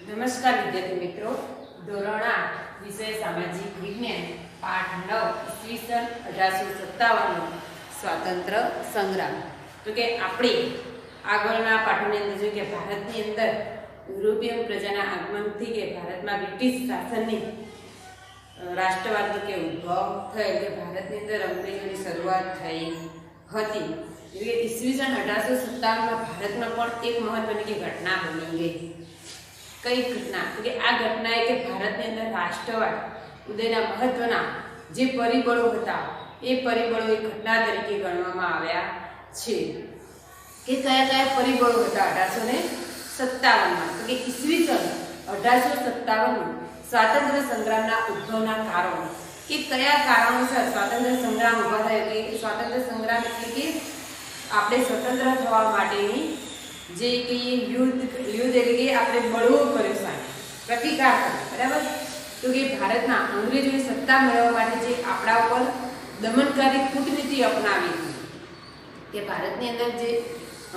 नमस्कार विद्यार्थी मित्रों, धोरण 8 विषय सामाजिक विज्ञान पाठ 9 ईस्वीसन 1857 स्वातंत्र्य संग्राम। तो के आपणे આગળના પાઠોની અંદર જોઈએ કે ભારતની અંદર યુરોપિયન પ્રજાના આગમનથી કે ભારતમાં બ્રિટિશ શાસનની રાષ્ટ્રવાદનો કે ઉદ્ભવ થયેલ કે ભારતની અંદર અંગ્રેજોની શરૂઆત થઈ હતી। એટલે ઈસવીસન 1857માં ભારતમાં પણ એક મહત્વની કે ઘટના બની ગઈ। कई घटना कि आ घटना है कि भारत ने अंदर राष्ट्रवाद उदयना महत्वना जे परिबळो हता ए परिबळो एक घटना तरीके गणवामां आव्या छे के कया परिबळो हता 1857 में। तो कि ईस्वीसन 1857 में स्वातंत्र्य संग्रामना उद्भवना कारणो कि कया कारणोसर स्वातंत्र्य संग्राम उभा थयो के स्वातंत्र्य संग्राम એટલે કે આપણે સ્વતંત્ર થવા માટેની जे कि युद्ध એટલે કે આપણે બળવો કર્યો સાહેબ પ્રતિકાર કર્યો બરાબર। તો કે ભારતના અંગ્રેજોની સત્તા મેળવવા માટે જે આપણા ઉપર દમનકારી કૂટનીતિ અપનાવી કે ભારતની અંદર જે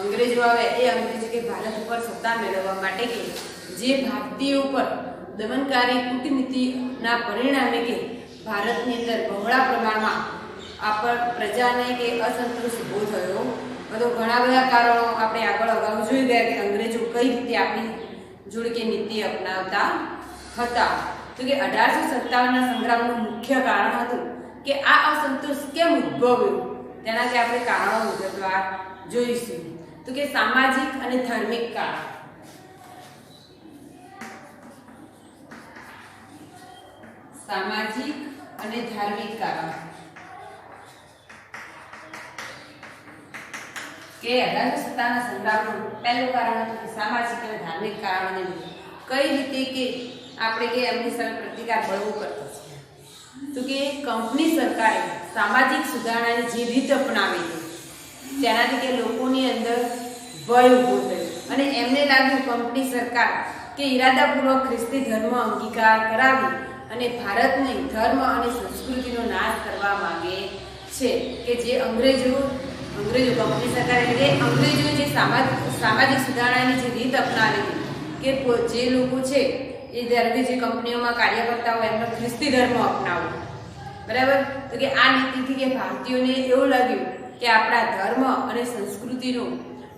અંગ્રેજો આવે એ અંગ્રેજો કે ભારત ઉપર સત્તા મેળવવા માટે કે જે ભારતીયો ઉપર દમનકારી કૂટનીતિના પરિણામે કે ભારતની અંદર બહોળા પ્રમાણમાં પ્રજાને કે અસંતોષ ઊભો થયો। तो घणा बधा कारणों आपणे आगळ अगाऊ जोई गया कि अंग्रेजो कई रीते आपणी जोड़े के नीति अपनावता हता। तो कि 1857 ना संग्रामનું मुख्य कारण हतुं कि आ असंतोष केम उद्भव्यो तेना के आपणे कारणो विगतवार जोईशुं। तो कि सामाजिक अने धार्मिक कारण सामाजिक अने धार्मिक कारण के 1857 संग्रामનું પહેલું કારણ હતું કે સામાજિક અને ધાર્મિક કારણોને કઈ રીતે કે આપણે કે એમની સામે પ્રતિકાર બળવો કરતો છે। તો કે કંપની સરકારે સામાજિક સુધારણાની જે રીત અપનાવી તેનાથી કે લોકોની અંદર ભય ઊભો થયો અને એમને લાગ્યું કંપની સરકાર કે ઈરાદાપૂર્વક ખ્રિસ્તી ધર્મ અંગીકાર કરાવી અને ભારતની ધર્મ અને સંસ્કૃતિનો નાશ કરવા માંગે છે કે જે અંગ્રેજો कंपनी सरकार એટલે અંગ્રેજો જે સામાજિક સુધારણાની જે રીત અપનાવી કે જે લોકો છે એ ધાર્મિક જે કંપનીઓમાં કાર્ય કરતા હોય એમનો ખ્રિસ્તી ધર્મ અપનાવવો બરાબર। તો કે આ નીતિથી કે ભારતીયોને એવું લાગ્યું કે આપણા ધર્મ અને સંસ્કૃતિનો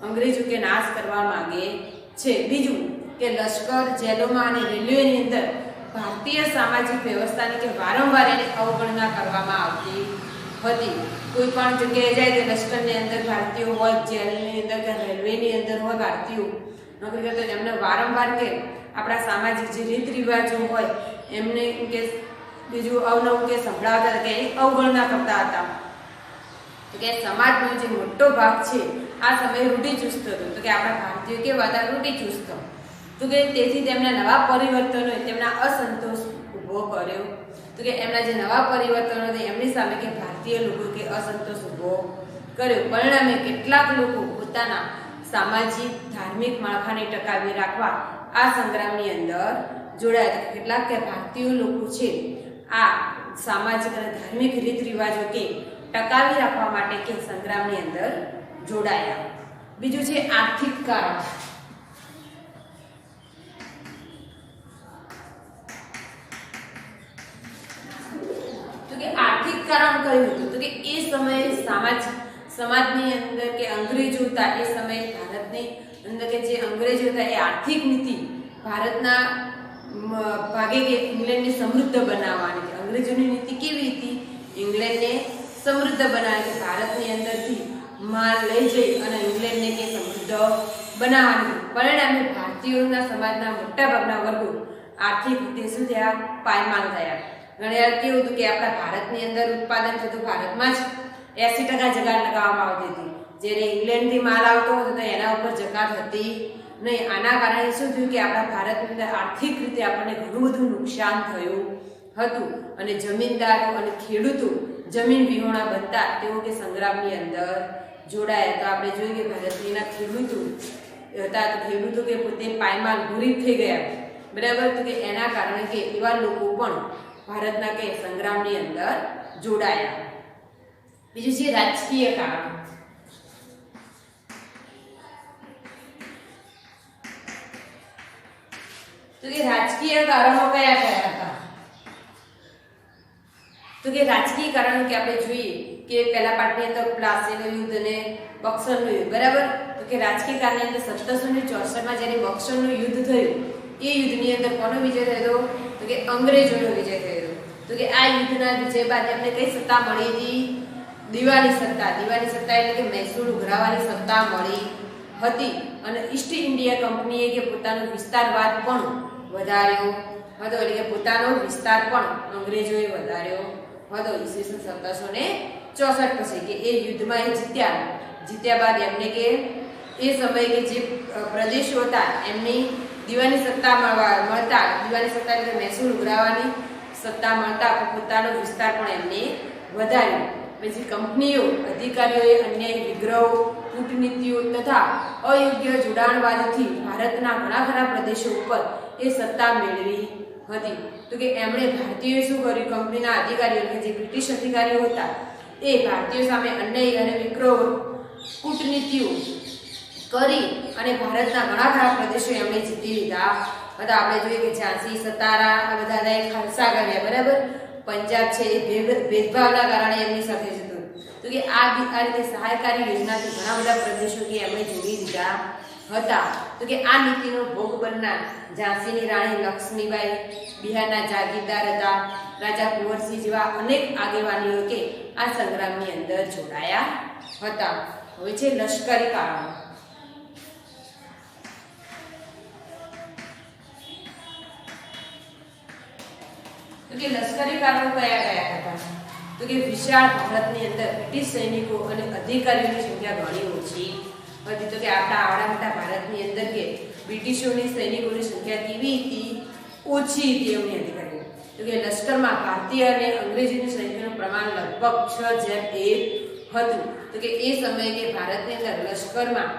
અંગ્રેજો કે નાશ કરવા માંગે છે। બીજું કે લશ્કર જેલોમાં અને રેલવેની અંદર ભારતીય સામાજિક વ્યવસ્થાની કે વારંવાર એની અવગણના કરવામાં આવતી હતી। कोई पण जगह जाए तो लश्कर ने अंदर भारतीय हो जेल ने अंदर के रेलवे ने अंदर हो भारतीय नौकरी करते एमने वारंवार के अपना सामाजिक जे रीत रिवाजों होय एमने के बीजू अवनव के संभळावता के अवगणना करता हता। तो के समाजनो जे मोटो भाग छे आ समय रूढ़िचुस्त हतो। तो के आपणा भारतीय केवा हता रूढ़िचुस्त। तो के तेथी तेमना नवा परिवर्तनो तेमना असंतोष उभो कर्यो। तो के एमना जे नवा परिवर्तनो हता एमनी सामे के भारतीय लोको के असंतोष उभो कर्यो। परिणामे કેટલાક લોકો પોતાના સામાજિક ધાર્મિક માળખાને ટકાવી રાખવા આ સંગ્રામની અંદર જોડાયા હતા। કેટલાક કે ભારતીય લોકો છે આ સામાજિક અને ધાર્મિક રીત રિવાજો કે ટકાવી રાખવા માટે કે સંગ્રામની અંદર જોડાયા। બીજું છે આર્થિક કારણ। आर्थिक कारण कયું હતું તો કે એ સમયે સમાજની અંદર કે અંગ્રેજો હતા એ સમયે ભારતની અંદર કે જે અંગ્રેજો હતા એ આર્થિક નીતિ ભારતના ભાગે કે ઇંગ્લેન્ડને સમૃદ્ધ બનાવવાની હતી। અંગ્રેજોની નીતિ કેવી હતી? ઇંગ્લેન્ડને સમૃદ્ધ બનાવવાની કે ભારતની અંદરથી માલ લઈ જઈ અને ઇંગ્લેન્ડને કે સમૃદ્ધ બનાવવાની। પરિણામે ભારતીયોના સમાજના મોટાભાગના વર્ગો આર્થિક રીતે શું થયા? પાયમાલ થયા। ઘણીવાર કેવું હતું કે આપણા ભારતની અંદર ઉત્પાદન થતું ભારતમાં જ 80% જકાત લગાવવામાં આવતી હતી, જ્યારે ઇંગ્લેન્ડથી માલ આવતો હતો તો એના ઉપર જકાત હતી નહીં। આના કારણે શું થયું કે આપણા ભારતની અંદર આર્થિક રીતે આપણને ઘણું બધું નુકસાન થયું હતું અને જમીનદારો અને ખેડૂતો જમીન વિહોણા બનતા તેઓ કે સંગ્રામની અંદર જોડાયા। તો આપણે જોઈએ કે ભારતના ખેડૂતો હતા તો ખેડૂતો કે પોતે પાયમાલ ગરીબ થઈ ગયા બરાબર। તો કે એના કારણે કે એવા લોકો પણ भारतना के संग्रामनी अंदर जोड़ाया। बीजू छे राजकीय कारण। તો કે રાજકીય કારણો કયા કયા હતા? તો કે રાજકીય કારણો કે આપણે જોઈએ કે પહેલા પાઠની અંદર પ્લાસીનું યુદ્ધ અને બક્સરનું યુદ્ધ, બરાબર? તો કે રાજકીય કારણની અંદર 1764 માં જ્યારે બક્સરનું યુદ્ધ થયું, એ યુદ્ધની અંદર કોનો વિજય થયો? તો કે અંગ્રેજોનો વિજય થયો. તો કે આ યુદ્ધના વિજય બાદ એમને કઈ સત્તા મળી હતી? દીવાની સત્તા. દીવાની સત્તા એટલે કે મહેસૂલ ઉઘરાવવાની સત્તા મળી હતી. અને ઈસ્ટ ઇન્ડિયા કંપનીએ કે પોતાનો વિસ્તારવાદ પણ વધાર્યો હતો, એટલે કે પોતાનો વિસ્તાર પણ અંગ્રેજોએ વધાર્યો હતો ઈસવીસન 1764 પછી કે એ યુદ્ધમાં એ જીત્યા બાદ એમને કે એ સમયે કે જે પ્રદેશો હતા એમની દીવાની સત્તા મળતા, દીવાની સત્તા એટલે મહેસૂલ ઉઘરાવવાની સત્તા મળતા પોતાનો વિસ્તાર પણ એમને વધાર્યો. પછી કંપનીઓ અધિકારીઓએ અન્યાયી વિગ્રહો, કૂટનીતિઓ તથા અયોગ્ય જોડાણવાદથી ભારતના ઘણા ખરા પ્રદેશો ઉપર એ સત્તા મેળવી હતી. તો કે એમણે ભારતીયોએ શું કર્યું? કંપનીના અધિકારીઓ કે જે બ્રિટિશ અધિકારીઓ હતા એ ભારતીયો સામે અન્યાયી અને વિગ્રહો, કૂટનીતિઓ કરી અને ભારતના ઘણા ખરા પ્રદેશો એમણે જીતી લીધા હતા. આપણે જોઈએ કે ઝાંસી, સતારા આ બધા ખાલસા કર્યા, બરાબર? પંજાબ છે એ ભેદભાવના કારણે એમની સાથે જતું. તો કે આ રીતે સહાયકારી યોજનાથી ઘણા બધા પ્રદેશો કે એમણે જોડી દીધા હતા. તો કે આ નીતિનો ભોગ બનનાર ઝાંસીની રાણી લક્ષ્મીબાઈ, બિહારના જાગીરદાર હતા રાજા કુંવરસિંહ જેવા અનેક આગેવાનીઓ કે આ સંગ્રામની અંદર જોડાયા હતા. હવે છે લશ્કરી કારણો. તો કે લશ્કરી કારણો કયા કયા હતા? તો કે વિશાળ ભારતની અંદર બ્રિટિશ સૈનિકો અને અધિકારીઓની સંખ્યા ઘણી ઓછી હતી. તો કે આપણા આવડા મોટા ભારતની અંદર કે બ્રિટિશોની સૈનિકોની સંખ્યા કેવી હતી? ઓછી હતી એમની અધિકારીઓ. તો કે લશ્કરમાં ભારતીય અને અંગ્રેજીની સૈનિકોનું પ્રમાણ લગભગ 6:1 હતું. તો કે એ સમયે કે ભારતની અંદર લશ્કરમાં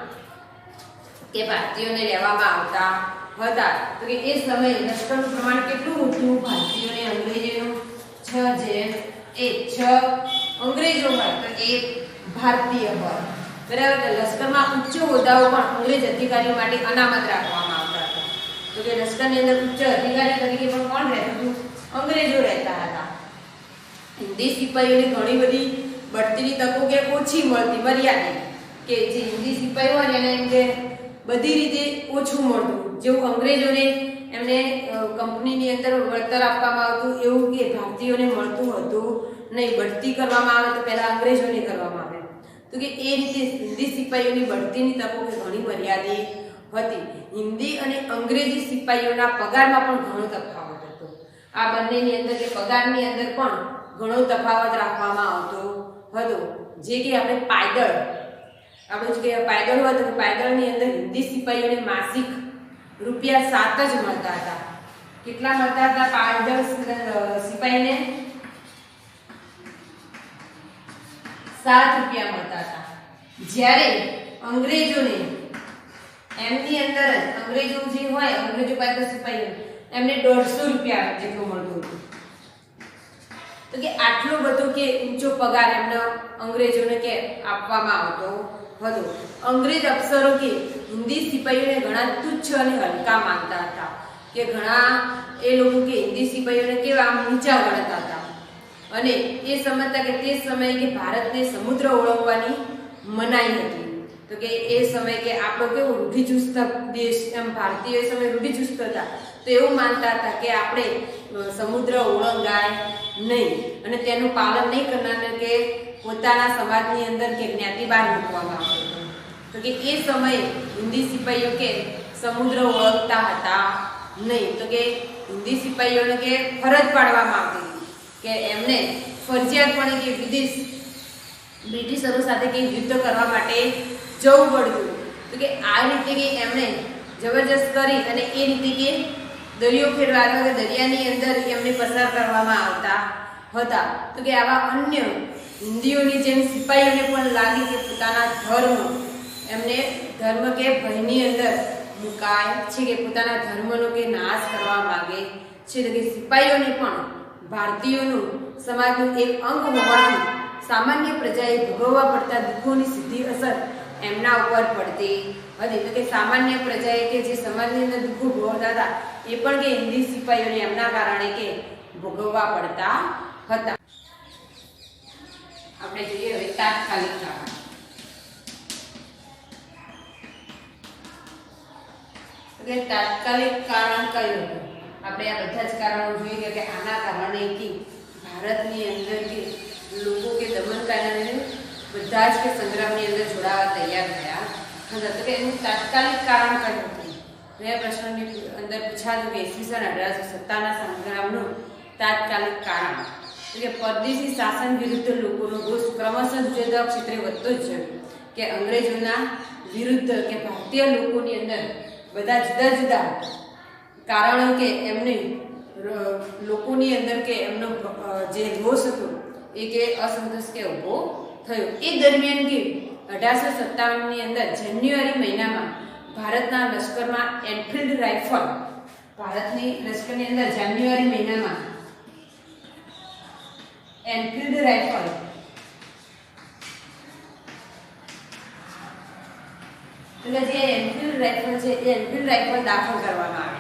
કે ભારતીયોને લેવામાં આવતા હતા. તો કે એ સમયે લશ્કરનું પ્રમાણ કેટલું હતું? ભારતીયોને અંગ્રેજીનું 6:1. 6 અંગ્રેજો હોય તો 1 ભારતીય હોય, બરાબર? લશ્કરમાં ઉચ્ચ હોદ્દાઓ પણ અંગ્રેજ અધિકારીઓ માટે અનામત રાખવામાં આવતા હતા. તો કે લશ્કરની અંદર ઉચ્ચ અધિકારી તરીકે પણ કોણ રહેતું હતું? અંગ્રેજો રહેતા હતા. હિન્દી સિપાહીઓને ઘણી બધી બઢતીની તકો કે ઓછી મળતી, મર્યાદિત, કે જે હિન્દી સિપાહીઓ હોય એને એમ કે બધી રીતે ઓછું મળતું. જેવું અંગ્રેજોને એમને કંપનીની અંદર વળતર આપવામાં આવતું એવું કે ભારતીયોને મળતું હતું નહીં. બઢતી કરવામાં આવે તો પહેલા અંગ્રેજોને કરવામાં આવે. તો કે એ રીતે હિન્દી સિપાહીઓની બઢતીની તકો ઘણી મર્યાદિત હતી. હિન્દી અને અંગ્રેજી સિપાહીઓના પગારમાં પણ ઘણો તફાવત હતો. આ બંનેની અંદર કે પગારની અંદર પણ ઘણો તફાવત રાખવામાં આવતો હતો. જે કે આપણે પાયદળ, આપણે જે પાયદળ હોય તો પાયદળની અંદર હિન્દી સિપાહીઓને માસિક ₹7 જ મળતા હતા. કેટલા મળતા હતા પાયદળ સિપાહીને? ₹7 મળતા હતા. જ્યારે અંગ્રેજોને એમની અંદર અંગ્રેજો જે હોય, અંગ્રેજો પાયદળ સિપાહીઓ એમને ₹150 જેટલું મળતું હતું. તો કે આટલો બધો કે ઊંચો પગાર એમને અંગ્રેજોને કે આપવામાં આવતો હતો. અંગ્રેજ અફસરો કે હિન્દી સિપાહીઓને ઘણા તુચ્છ અને હલકા માનતા હતા. કે ઘણા એ લોકો કે હિન્દી સિપાહીઓને કેવા નીચા ગણતા હતા અને એ સમજતા કે તે સમયે કે ભારતને સમુદ્ર ઓળંગવાની મનાઈ હતી. તો કે એ સમયે કે આપણો કેવો રૂઢિચુસ્ત દેશ, એમ ભારતીય સમય રૂઢિચુસ્ત હતા, તો એવું માનતા હતા કે આપણે સમુદ્ર ઓળંગાય નહીં અને તેનું પાલન નહીં કરનાર કે પોતાના સમાજની અંદર કે જ્ઞાતિ બહાર મૂકવામાં આવતું. તો કે એ સમયે હિન્દી સિપાહીઓ કે સમુદ્ર ઓળંગતા હતા નહીં. તો કે હિન્દી સિપાહીઓને કે ફરજ પાડવામાં આવતી કે એમને ફરજિયાતપણે કે વિદેશ બ્રિટિશરો સાથે કે યુદ્ધ કરવા માટે જવું પડતું. તો કે આ રીતે કે એમણે જબરજસ્ત કરી અને એ રીતે કે દરિયો ખેડવા અથવા કે દરિયાની અંદર એમને પસાર કરવામાં આવતા હતા. તો કે આવા અન્ય હિન્દીઓની જેમ સિપાહીઓને પણ લાગે કે પોતાના એમને ધર્મ કે ભયની અંદર મુકાય છે, કે પોતાના ધર્મનો કે નાશ કરવા માંગે છે. તો કે સિપાહીઓને પણ ભારતીયોનું સમાજનું એક અંગ હોવાથી સામાન્ય પ્રજાએ ભોગવવા પડતા દુઃખોની સીધી અસર એમના ઉપર પડતી હતી. તો કે સામાન્ય પ્રજાએ કે જે સમાજની અંદર દુઃખો ભોગવતા હતા એ પણ કે હિન્દી સિપાહીઓને એમના કારણે કે ભોગવવા પડતા હતા. આપણે જોઈએ હવે તાત્કાલિક કારણ. તો તાત્કાલિક કારણ કયું હતું? આપણે આ બધા જ કારણો જોઈએ કે આના કારણે કે ભારતની અંદર કે લોકો કે દમનકારીને બધા જ કે સંગ્રામની અંદર જોડાવા તૈયાર થયા હતા. તો કે એનું તાત્કાલિક કારણ કયું હતું? મેં પ્રશ્નની અંદર પૂછાયું કે ઈસવીસન 1857ના સંગ્રામનું તાત્કાલિક કારણ. તો કે પરદેશી શાસન વિરુદ્ધ લોકોનો રોષ ક્રમશઃ જુદા ક્ષેત્રે વધતો જ ગયો. કે અંગ્રેજોના વિરુદ્ધ કે ભારતીય લોકોની અંદર બધા જુદા જુદા કારણો કે એમને લોકોની અંદર કે એમનો જે રોષ હતો એ કે અસંતોષ કે ઊભો થયો. એ દરમિયાન કે 1857ની અંદર જાન્યુઆરી મહિનામાં ભારતના લશ્કરમાં એનફિલ્ડ રાઇફલ ભારતની લશ્કરની અંદર જાન્યુઆરી મહિનામાં એનફિલ્ડ રાઇફલ એટલે જે એનફિલ્ડ રાઇફલ છે એ એનફિલ્ડ રાઇફલ દાખલ કરવામાં આવે.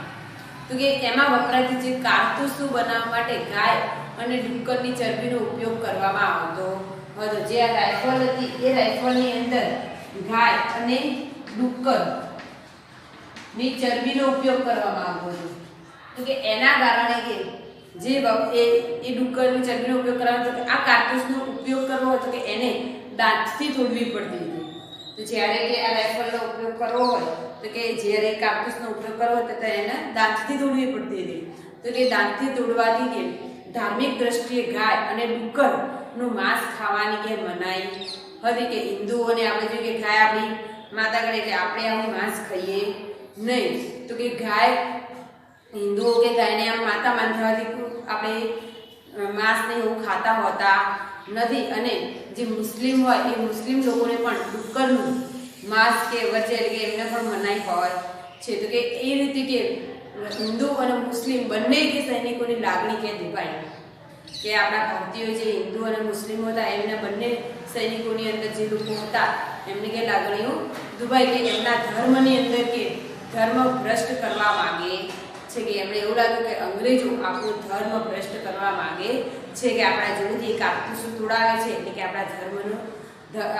તો કે એમાં વપરાતી જે કારતૂસો બનાવવા માટે ગાય અને ડુક્કરની ચરબીનો ઉપયોગ કરવામાં આવતો હતો. જે આ રાઇફલ હતી એ રાઇફલની અંદર ગાય અને ડુક્કરની ચરબીનો ઉપયોગ કરવામાં આવતો હતો. તો કે એના કારણે કે જે એ ડુક્કરની ચરબીનો ઉપયોગ કરવાનો હતો આ કારતૂસનો ઉપયોગ કરવો હતો કે એને દાંતથી તોડવી પડતી હતી. તો જ્યારે કે આ રાઇફલનો ઉપયોગ કરવો હોય તો કે જ્યારે કારતૂસનો ઉપયોગ કરવો હોય તો એને દાંતથી તોડવી પડતી હતી. તો કે દાંતથી તોડવાથી કે ધાર્મિક દ્રષ્ટિએ ગાય અને ડુક્કરનું માંસ ખાવાની કે મનાઈ હતી. કે હિન્દુઓને આપણે જોઈએ કે ગાય આપણી માતા ગણે કે આપણે આવું માંસ ખાઈએ નહીં. તો કે ગાય હિન્દુઓ કે ગાયને આમ માતા માનવાથી આપણે માંસને એવું ખાતા હોતા નથી. અને જે મુસ્લિમ હોય એ મુસ્લિમ લોકોને પણ ડુક્કરનું માંસ કે વચ્ચે કે એમને પણ મનાઈ હોય છે. તો કે એ રીતે કે હિન્દુ અને મુસ્લિમ બંને કે સૈનિકોની લાગણી કે દુભાઈ કે આપણા ભારતીયો જે હિન્દુ અને મુસ્લિમો હતા એમના બંને સૈનિકોની અંદર જે લોકો હતા એમને કે લાગણીઓ દુભાઈ કે એમના ધર્મની અંદર કે ધર્મ ભ્રષ્ટ કરવા માંગે છે. કે એમને એવું લાગ્યું કે અંગ્રેજો આપણું ધર્મ ભ્રષ્ટ કરવા માંગે છે. કે આપણા જોડેથી કારતૂસો તોડાવે છે એટલે કે આપણા ધર્મનો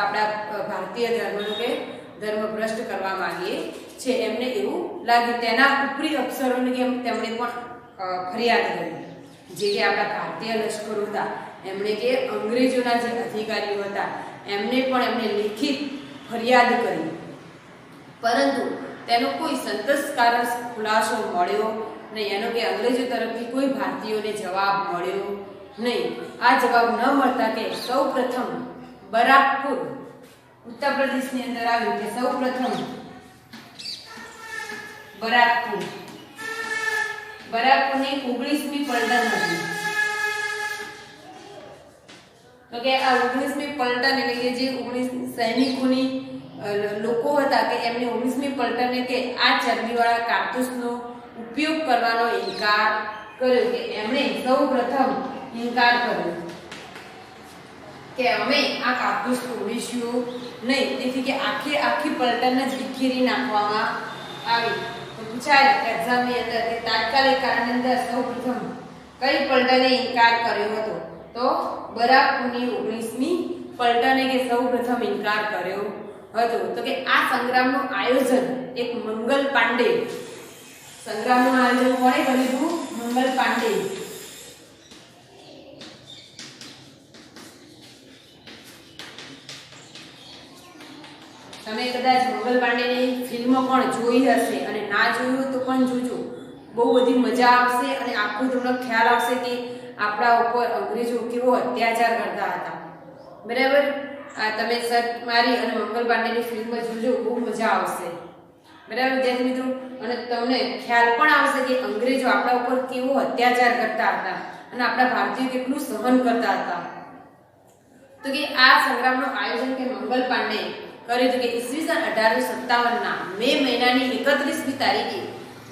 આપણા ભારતીય ધર્મનો કે ધર્મ ભ્રષ્ટ કરવા માંગે છે એમને એવું લાગ્યું. તેના ઉપરી અફસરોને કે તેમણે પણ ફરિયાદ કરી. જે કે આપણા ભારતીય લશ્કરો હતા એમણે કે અંગ્રેજોના જે અધિકારીઓ હતા એમને પણ એમને લિખિત ફરિયાદ કરી, પરંતુ તેનો કોઈ સંતોષકારક ખુલાસો મળ્યો નહીં. એનો કે અંગ્રેજો તરફથી કોઈ ભારતીયોને જવાબ મળ્યો નહીં. આ જવાબ ન મળતા કે સૌ પ્રથમ બરાકપુર ઉત્તર પ્રદેશની અંદર આવ્યું. કે સૌ પ્રથમ બરાકપુરની 19મી પલટન હતી. તો કે આ 19મી પલટન એટલે કે જે 19 સૈનિકોની લોકો હતા કે એમને 19મી પલટને કે આ ચરબીવાળા કારતૂસનો ઉપયોગ કરવાનો ઇનકાર કર્યો. કે એમણે સૌ પ્રથમ ઇનકાર કર્યો કે અમે આ કારતૂસ તોડીશું નહીં. તેથી કે આખી પલટન જ વિખેરી નાખવામાં આવી. તો પૂછાય એક્ઝામની અંદર કે તાત્કાલિક કારણની અંદર સૌ પ્રથમ કઈ પલટને ઇનકાર કર્યો હતો? તો બરાકપુરની 19મી પલટને કે સૌ પ્રથમ ઇનકાર કર્યો હતો. તો કે આ સંગ્રામનું આયોજન એક મંગલ પાંડે, સંગ્રામનું આયોજન કોણે કર્યું હતું? મંગલ પાંડે. તમે કદાચ મંગલ પાંડેની ફિલ્મ પણ જોઈ હશે અને ના જોયું તો પણ જોજો. બહુ બધી મજા આવશે અને આખું તમને ખ્યાલ આવશે કે આપણા ઉપર અંગ્રેજો કેવો અત્યાચાર કરતા હતા. બરાબર, તમે સર્ચ મારી અને મંગલ પાંડેની ફિલ્મ જોજો, બહુ મજા આવશે. બરાબર વિદ્યાર્થી મિત્રો, અને તમને ખ્યાલ પણ આવશે કે અંગ્રેજો આપણા ઉપર કેવો અત્યાચાર કરતા હતા અને આપણા ભારતીયો કેટલું સહન કરતા હતા. તો કે આ સંગ્રામનું આયોજન કે મંગલ પાંડે કર્યું હતું. કે ઈસવીસન 1857ના મે મહિનાની 31મી તારીખે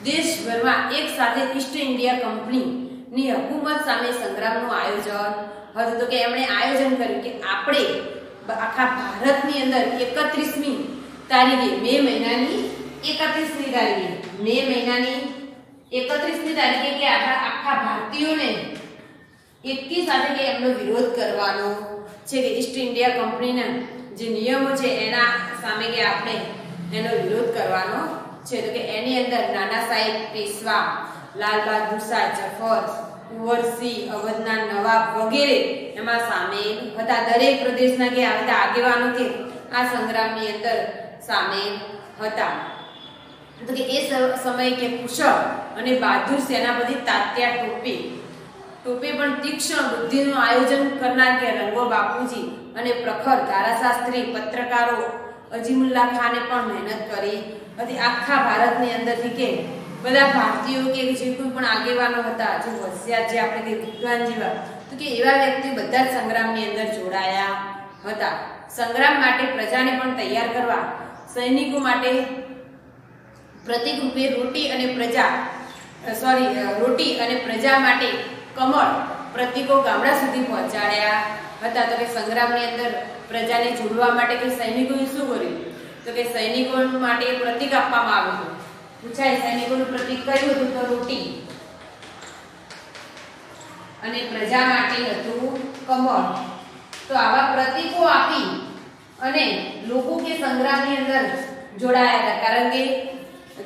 દેશભરમાં એક સાથે ઈસ્ટ ઇન્ડિયા કંપનીની હુકુમત સામે સંગ્રામનું આયોજન હતું. તો કે એમણે આયોજન કર્યું કે આપણે આખા ભારતની અંદર 31મી તારીખે મે મહિનાની 31મી તારીખે મે મહિનાની 31મી તારીખે કે આખા ભારતીયોને એકી સાથે કે એમનો વિરોધ કરવાનો છે કે ઈસ્ટ ઇન્ડિયા કંપનીના જે નિયમો છે એના સામે કે આપણે એનો વિરોધ કરવાનો છે. તો કે એની અંદર નાના સાહેબ પેશવા, લાલ બહાદુર જફર, કુંવરસિંહ, અવધના નવાબ વગેરે એમાં સામેલ હતા. દરેક પ્રદેશના કે આવતા આગેવાનો કે આ સંગ્રામની અંદર સામેલ હતા. તો કે એ સમયે કે કુશળ અને બહાદુર સેનાપતિ તાત્યા ટોપે પણ તીક્ષ્ણ બુદ્ધિનું આયોજન કરનાર કે રંગો બાપુજી અને પ્રખર ધારાશાસ્ત્રી પત્રકારો અજીમુલ્લા ખાને પણ મહેનત કરી હતી. આખા ભારતની અંદરથી કે બધા ભારતીયો કે જે કોઈ પણ આગેવાનો હતા, જે હોશિયાર, જે આપણે કે વિદ્વાન જેવા, તો કે એવા વ્યક્તિઓ બધા જ સંગ્રામની અંદર જોડાયા હતા. સંગ્રામ માટે પ્રજાને પણ તૈયાર કરવા સૈનિકો માટે પ્રતિક રૂપે રોટી અને પ્રજા માટે કમળ પ્રતિકો ગામડા સુધી પહોંચાડ્યા હતા. તો કે સંગ્રામની અંદર પ્રજાને જોડવા માટે કે સૈનિકોએ શું કર્યું? તો કે સૈનિકો માટે પ્રતિક આપવામાં આવ્યું હતું. પૂછાય સૈનિકોનું પ્રતિક કયું હતું? તો રોટી. અને પ્રજા માટે હતું કમળ. તો આવા પ્રતિકો આપી અને લોકો કે સંગ્રામની અંદર જોડાયા હતા. કારણ કે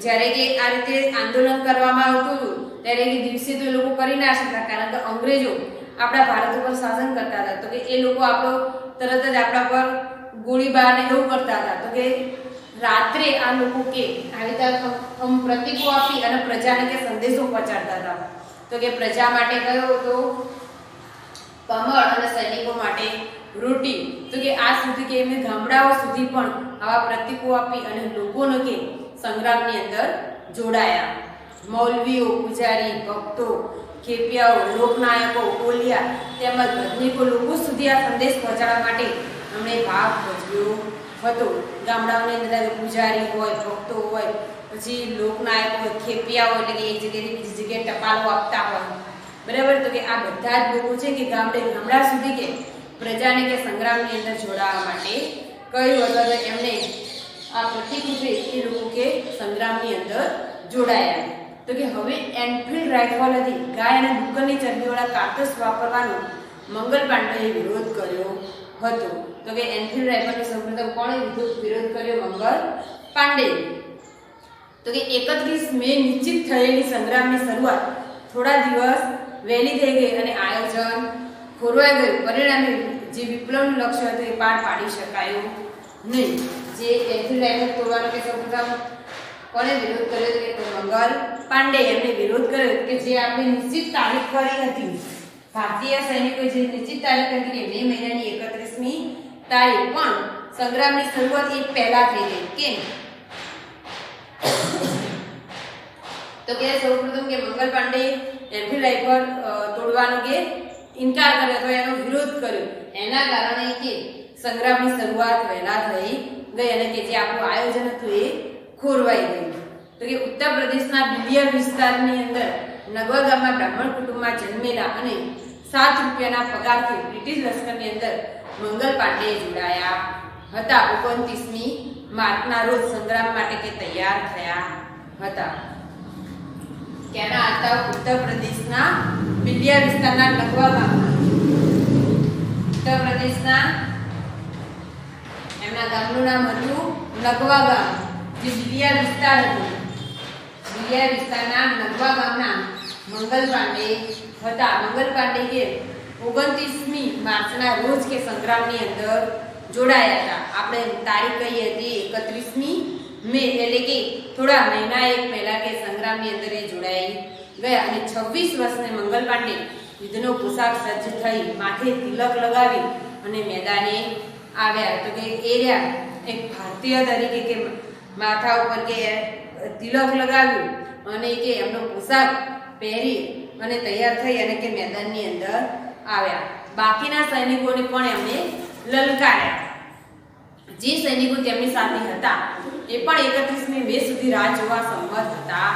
જ્યારે કે આ રીતે આંદોલન કરવામાં આવતું હતું ત્યારે કે દિવસે તો લોકો કરી ના શકતા, કારણ કે અંગ્રેજો આપણા ભારત ઉપર શાસન કરતા હતા. તો કે એ લોકો આપણો તરત જ આપણા પર ગોળીબાર ને એવું કરતા હતા. તો કે રાત્રે આ લોકો કે આવી રીતે પ્રતિકો આપી અને પ્રજાને કે સંદેશો પહોંચાડતા હતા. તો કે પ્રજા માટે કયો હતો? કમળ અને સૈનિકો માટે રોટી. તો કે આ સુધી કે એમને ગામડાઓ સુધી પણ આવા પ્રતિકો આપી અને લોકોને કે સંગ્રામની અંદર જોડાયા. મૌલવીઓ, પૂજારી, ભક્તો, ખેપિયાઓ, લોકનાયકો, કોલિયા તેમજ ભજનીકો લોકો સુધી આ સંદેશ પહોંચાડવા માટે એમણે ભાગ ભજવ્યો હતો. ગામડાઓની અંદર પૂજારી હોય, ભક્તો હોય, પછી લોકનાયકો હોય, ખેપિયાઓ એટલે કે એક જગ્યાએથી બીજી જગ્યાએ ટપાલો આપતા હોય, બરાબર. તો કે આ બધા જ લોકો છે કે ગામડા સુધી કે પ્રજાને કે સંગ્રામની અંદર જોડાવા માટે કયું હતું? એમને આ પ્રતિક રૂપે એ લોકો કે સંગ્રામની અંદર જોડાયા. તો કે હવે એનફિલ્ડ રાઇફલ હતી, ગાય અને ડુક્કરની ચરબીવાળા કારતુસ વાપરવાનો મંગલ પાંડેએ વિરોધ કર્યો હતો. તો કે એનફિલ્ડ રાઇફલની સૌપ્રથમ કોણે વિરોધ કર્યો? મંગલ પાંડે. તો કે 31 મે નિશ્ચિત થયેલી સંગ્રામની શરૂઆત થોડા દિવસ વહેલી થઈ ગઈ અને આયોજન ખોરવાઈ ગયું. પરિણામે જે વિપ્લવનું લક્ષ્ય હતું એ પાર પાડી શકાયું નહીં. જે એનફિલ્ડ રાઇફલ તોડવાનો કે સૌપ્રથમ કોણે વિરોધ કર્યો? તો મંગલ પાંડે એમને વિરોધ કર્યો કે જે આપણે નિશ્ચિત તારીખ કરી હતી. ભારતીય સૈનિકોએ જે નિશ્ચિત તારીખ હતી કે મે મહિનાની 31મી તારીખ, પણ સંગ્રામની શરૂઆત એક પહેલા થઈ ગઈ. કેમ? તો કે સૌપ્રથમ કે મંગલ પાંડે એનફિલ્ડ રાઇફલ તોડવાનો કે ઇનકાર કર્યો હતો, એનો વિરોધ કર્યો. એના કારણે કે સંગ્રામની શરૂઆત વહેલા થઈ ગઈ અને કે જે આપણું આયોજન હતું એ ખોરવાઈ ગયું. તો કે ઉત્તર પ્રદેશના બિલિયર વિસ્તારની અંદર નગવા ગામમાં બ્રાહ્મણ કુટુંબમાં જન્મેલા અને 7 રૂપિયાના પગારથી બ્રિટિશ લશ્કરની અંદર મંગલ પાંડે જોડાયા હતા. 29મી માર્ચના રોજ સંગ્રામ માટે કે તૈયાર થયા હતા. ક્યાંના હતા? ઉત્તર પ્રદેશના બિલિયર વિસ્તારના નગવા ગામમાં. ઉત્તર પ્રદેશના એમના ગામનું નામ હતું નગવા ગામ. જે બિલિયર વિસ્તાર હતું, બિલિયર વિસ્તારના નગવા ગામના મંગલ પાંડે હતા. મંગલ પાંડે કે 29મી માર્ચના રોજ કે સંગ્રામની અંદર જોડાયા હતા. આપણે તારીખ કઈ હતી? 31મી મે, એટલે કે થોડા મહિના એક પહેલા કે સંગ્રામની અંદર એ જોડાઈ ગયા. અને 26 વર્ષના મંગલ પાંડે યુદ્ધનો પોશાક સજ્જ થઈ, માથે તિલક લગાવી અને મેદાને આવ્યા. તો કે એ રહ્યા એક ભારતીય તરીકે કે માથા ઉપર કે તિલક લગાવ્યું અને કે એમનો પોશાક પહેરી અને તૈયાર થઈ અને કે મેદાનની અંદર આવ્યા. બાકીના સૈનિકોને પણ એમને લલકાર્યા. જે સૈનિકો તેમની સાથે હતા એ પણ 31મી મે સુધી રાહ જોવા સંમત હતા.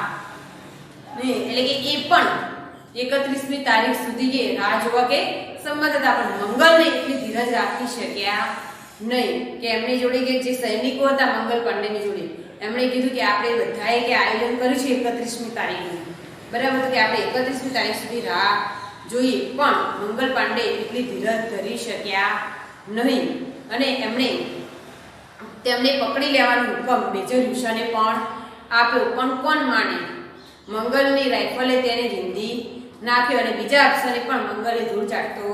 એટલે કે એ પણ 31મી તારીખ સુધી કે રાહ જોવા કે સંમત હતા, પણ મંગલને એટલી ધીરજ રાખી શક્યા નહીં, કે એમની જોડે કે જે સૈનિકો હતા મંગલ પાંડેની જોડે એમણે કીધું કે આપણે બધાએ કે આયોજન કર્યું છે 31મી તારીખનું, બરાબર, તો કે આપણે 31મી તારીખ સુધી રાહ જોઈએ, પણ મંગલ પાંડે એટલી ધીરજ ધરી શક્યા નહીં અને તેમને પકડી લેવાનો હુકમ મેજર હુસેને પણ આપ્યો, પણ કોણ માને? મંગલની રાઇફલે તેને જીંદી નાખ્યો અને બીજા અફસરે પણ મંગલે ધૂળ ચાટતો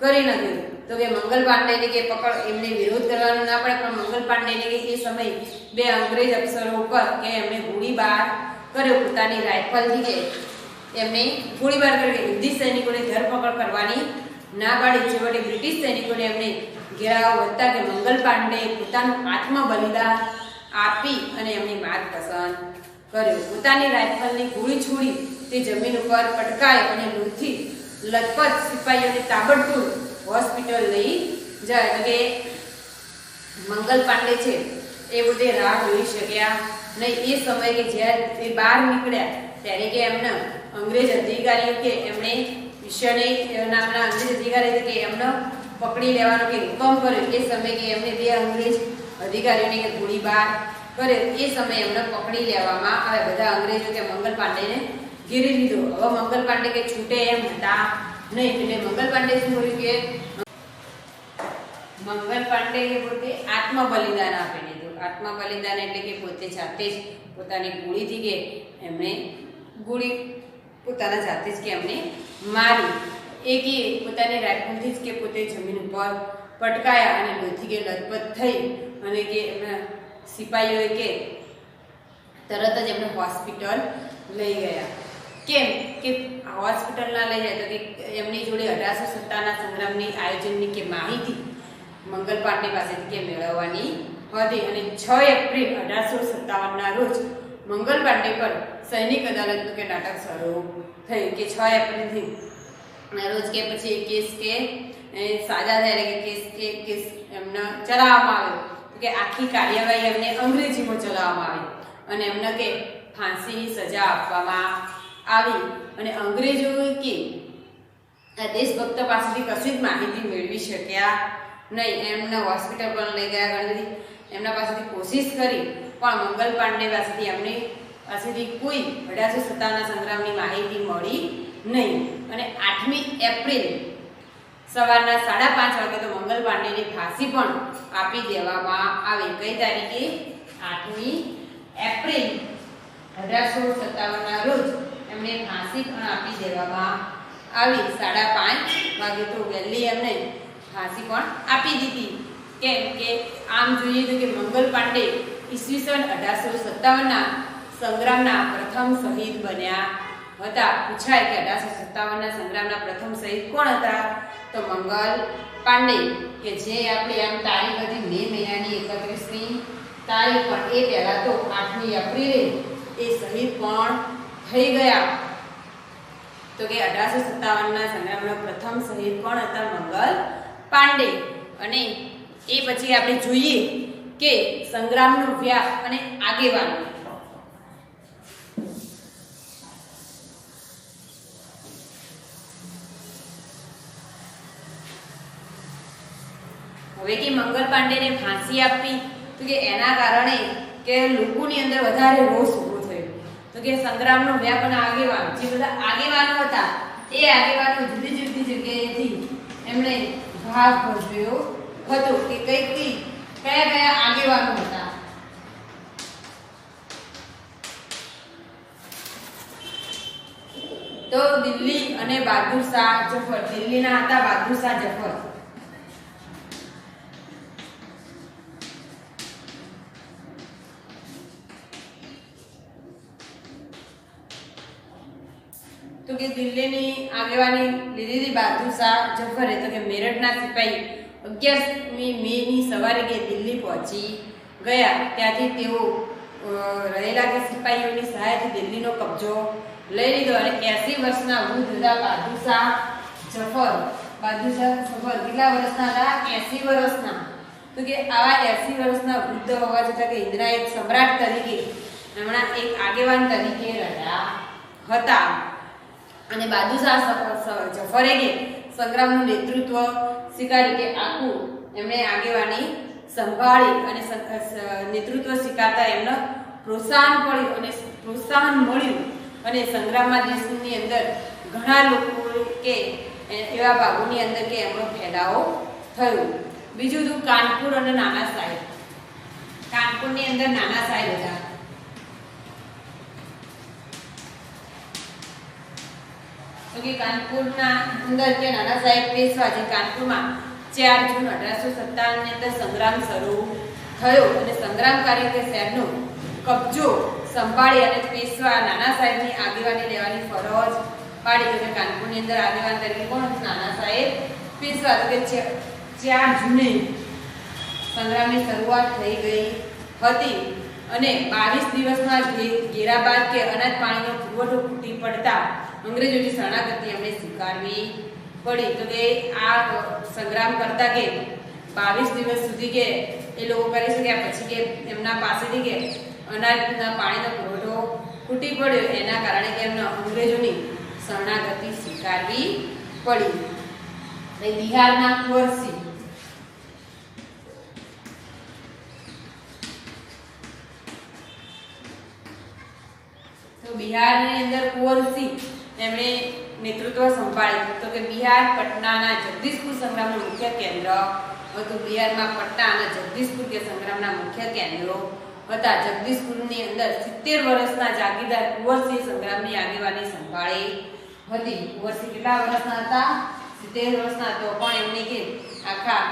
કરી નાખ્યો. તો કે મંગલ પાંડેને કે પકડ, એમને વિરોધ કરવાનો ના પડે, પણ મંગલ પાંડેને કે એ સમય બે અંગ્રેજ અફસરો ઉપર કે એમણે ગોળીબાર કર્યો પોતાની રાઇફલથી, કે એમને ગોળીબાર કર્યો. હિન્દી સૈનિકોને ધરપકડ કરવાની ના પાડી. છેવટે બ્રિટિશ સૈનિકોને એમને ઘેરાવ વધતા કે મંગલ પાંડે પોતાનું આત્મ બલિદાન આપી અને એમની માર્ગ પસંદ કર્યો. પોતાની રાઇફલની ગોળી છોડી તે જમીન ઉપર પટકાયો અને લોહીથી લથપથ સિપાહીઓને તાબડતોડ હોસ્પિટલ લઈ જાય. તો કે મંગલ પાંડે છે એ બધે રાહ જોઈ શક્યા નહીં. એ સમયે કે જ્યારે તે બહાર નીકળ્યા ત્યારે કે એમના અંગ્રેજ અધિકારીઓ કે એમણે હુસેને નામના અંગ્રેજ અધિકારી કે એમને પકડી લેવાનો કે હુકમ કર્યો. એ સમયે કે એમને બે અંગ્રેજ અધિકારીઓને કે ગોળીબાર કર્યો. એ સમયે એમને પકડી લેવામાં આવે. બધા અંગ્રેજો કે મંગલ પાંડેને ઘેરી લીધો. હવે મંગલ પાંડે કે છૂટે એમ હતા નહીં, એટલે મંગલ પાંડે શું કર્યું કે મંગલ પાંડે પોતે આત્મ બલિદાન આપી દીધું. આત્મ બલિદાન એટલે કે પોતે જાતે જ પોતાની ગોળીથી કે એમણે ગોળી પોતાના જાતે જ કે એમને મારી. એ કે પોતાની રાઇફલથી જ કે પોતે જમીન ઉપર પટકાયા અને લોહીથી કે લથપથ થઈ અને કે એમના સિપાહીઓએ કે તરત જ એમને હોસ્પિટલ લઈ ગયા. કેમ કે હોસ્પિટલ ના લઈ જાય તો કે એમની જોડે 1857ના સંગ્રામની આયોજનની કે માહિતી મંગલ પાંડે પાસેથી કે મેળવવાની હતી અને 6 એપ્રિલ 1857ના રોજ મંગલ પાંડે પર સૈનિક અદાલતનું કે નાટક શરૂ થયું કે 6 એપ્રિલથી રોજ કે પછી કેસ કે સાજા થયા કે કેસ એમને ચલાવવામાં આવ્યો. કે આખી કાર્યવાહી એમને અંગ્રેજીમાં ચલાવવામાં આવી અને એમને કે ફાંસીની સજા આપવામાં આવી. અને અંગ્રેજો કે દેશભક્તો પાસેથી કશી જ માહિતી મેળવી શક્યા નહીં. એમને હોસ્પિટલ પણ લઈ ગયા, ઘણી બધી એમના પાસેથી કોશિશ કરી, પણ મંગલ પાંડે પાસેથી કોઈ 1857ના સંગ્રામની માહિતી મળી નહીં. અને 8મી એપ્રિલ સવારના 5:30 વાગે તો મંગલ પાંડેની ફાંસી પણ આપી દેવામાં આવી. કઈ તારીખે? 8મી એપ્રિલ 1857ના રોજ એમને ફાંસી પણ આપી દેવામાં આવી. 5:30 વાગે તો વહેલી એમને ફાંસી પણ આપી દીધી. કેમ કે આમ જોઈએ તો કે મંગલ પાંડે ઈસવીસન 1857ના સંગ્રામના પ્રથમ શહીદ બન્યા હતા. પૂછાય કે 1857ના સંગ્રામના પ્રથમ શહીદ કોણ હતા? તો મંગલ પાંડે, કે જે આપણે આમ તારીખ હતી મે મહિનાની 31મી તારીખ, પણ એ પહેલા તો 8મી એપ્રિલે એ શહીદ પણ થઈ ગયા. તો કે 1857ના સંગ્રામનો પ્રથમ શહીદ કોણ હતા? મંગલ પાંડે. અને એ પછી આપણે જોઈએ કે સંગ્રામનો વ્યાપ અને આગેવાનો. હવે કે મંગલ પાંડેને ફાંસી આપી તો કે એના કારણે કે લોકોની અંદર વધારે રોષ ઉભો થયો. તો કે સંગ્રામનો વ્યાપ અને આગેવાનો, જે બધા આગેવાનો હતા એ આગેવાનો જુદી જુદી જગ્યાએથી એમણે ભાગ ભજવ્યો હતો. કે કયા આગેવાનો હતા? તો દિલ્હી અને બહાદુર શાહ જફર. દિલ્હીના હતા બહાદુર શાહ જફર. તો કે દિલ્હીની આગેવાની લીધી હતી બહાદુર શાહ જફરે. તો કે મેરઠના સિપાહી 11મી મેની સવારે કે દિલ્હી પહોંચી ગયા. ત્યાંથી તેઓ રહેલા કે સિપાહીઓની સહાયથી દિલ્હીનો કબજો લઈ લીધો અને 80 વર્ષના વૃદ્ધ હતા બહાદુર શાહ જફર. બહાદુર શાહ જફર કેટલા વર્ષના હતા? 80 વર્ષના. તો કે આવા 80 વર્ષના વૃદ્ધ હોવા છતાં કે હિન્દના એક સમ્રાટ તરીકે હમણાં એક આગેવાન તરીકે રહ્યા હતા. અને બહાદુર શાહ જફરે કે સંગ્રામનું નેતૃત્વ સ્વીકાર્યું. કે આખું એમણે આગેવાની સંભાળી અને નેતૃત્વ સ્વીકારતા એમને પ્રોત્સાહન મળ્યું અને સંગ્રામમાં દેશની અંદર ઘણા લોકો કે એવા ભાગોની અંદર કે એમનો ફેલાવો થયો. બીજું હતું કાનપુર અને નાના સાહેબ. કાનપુરની અંદર નાના સાહેબ હતા. તો કે કાનપુરના અંદર કે નાના સાહેબ પેશવા જે કાનપુરમાં 4 જૂન 1857 ની અંદર સંગ્રામ શરૂ થયો અને સંગ્રામકારી તે શહેરનો કબજો સંભાળી અને પેશવા નાના સાહેબની આગેવાની લેવાની ફરજ પાડી. તો કાનપુરની અંદર આગેવાન તરીકે કોણ હતું? નાના સાહેબ પેશવા. તો કે 4 જૂને સંગ્રામની શરૂઆત થઈ ગઈ હતી અને 22 દિવસમાં ઘેરા બાદ કે અનાજ પાણીનો પુરવઠો તૂટી પડતા અંગ્રેજોની શરણાગતિ એમણે સ્વીકારવી પડી. તો કે આ સંગ્રામ કરતા કે 22 દિવસ સુધી કે એ લોકો કરી શક્યા, પછી કે એમના પાસેથી કે અનાજના પાણીનો પુરવઠો તૂટી પડ્યો, એના કારણે કે એમને અંગ્રેજોની શરણાગતિ સ્વીકારવી પડી. બિહારના કુંવરસિંહ. તો બિહારની અંદર કુંવરસિંહ એમણે નેતૃત્વ સંભાળ્યું. તો કે બિહાર પટનાના જગદીશપુર સંગ્રામનું મુખ્ય કેન્દ્ર હતું. બિહારમાં પટના અને જગદીશપુર કે સંગ્રામના મુખ્ય કેન્દ્રો હતા. જગદીશપુરની અંદર 70 વર્ષના જાગીરદાર કુંવરસિંહ સંગ્રામની આગેવાની સંભાળી હતી. કુંવરસિંહ કેટલા વર્ષના હતા? 70 વર્ષના. તો પણ એમણે કે આખા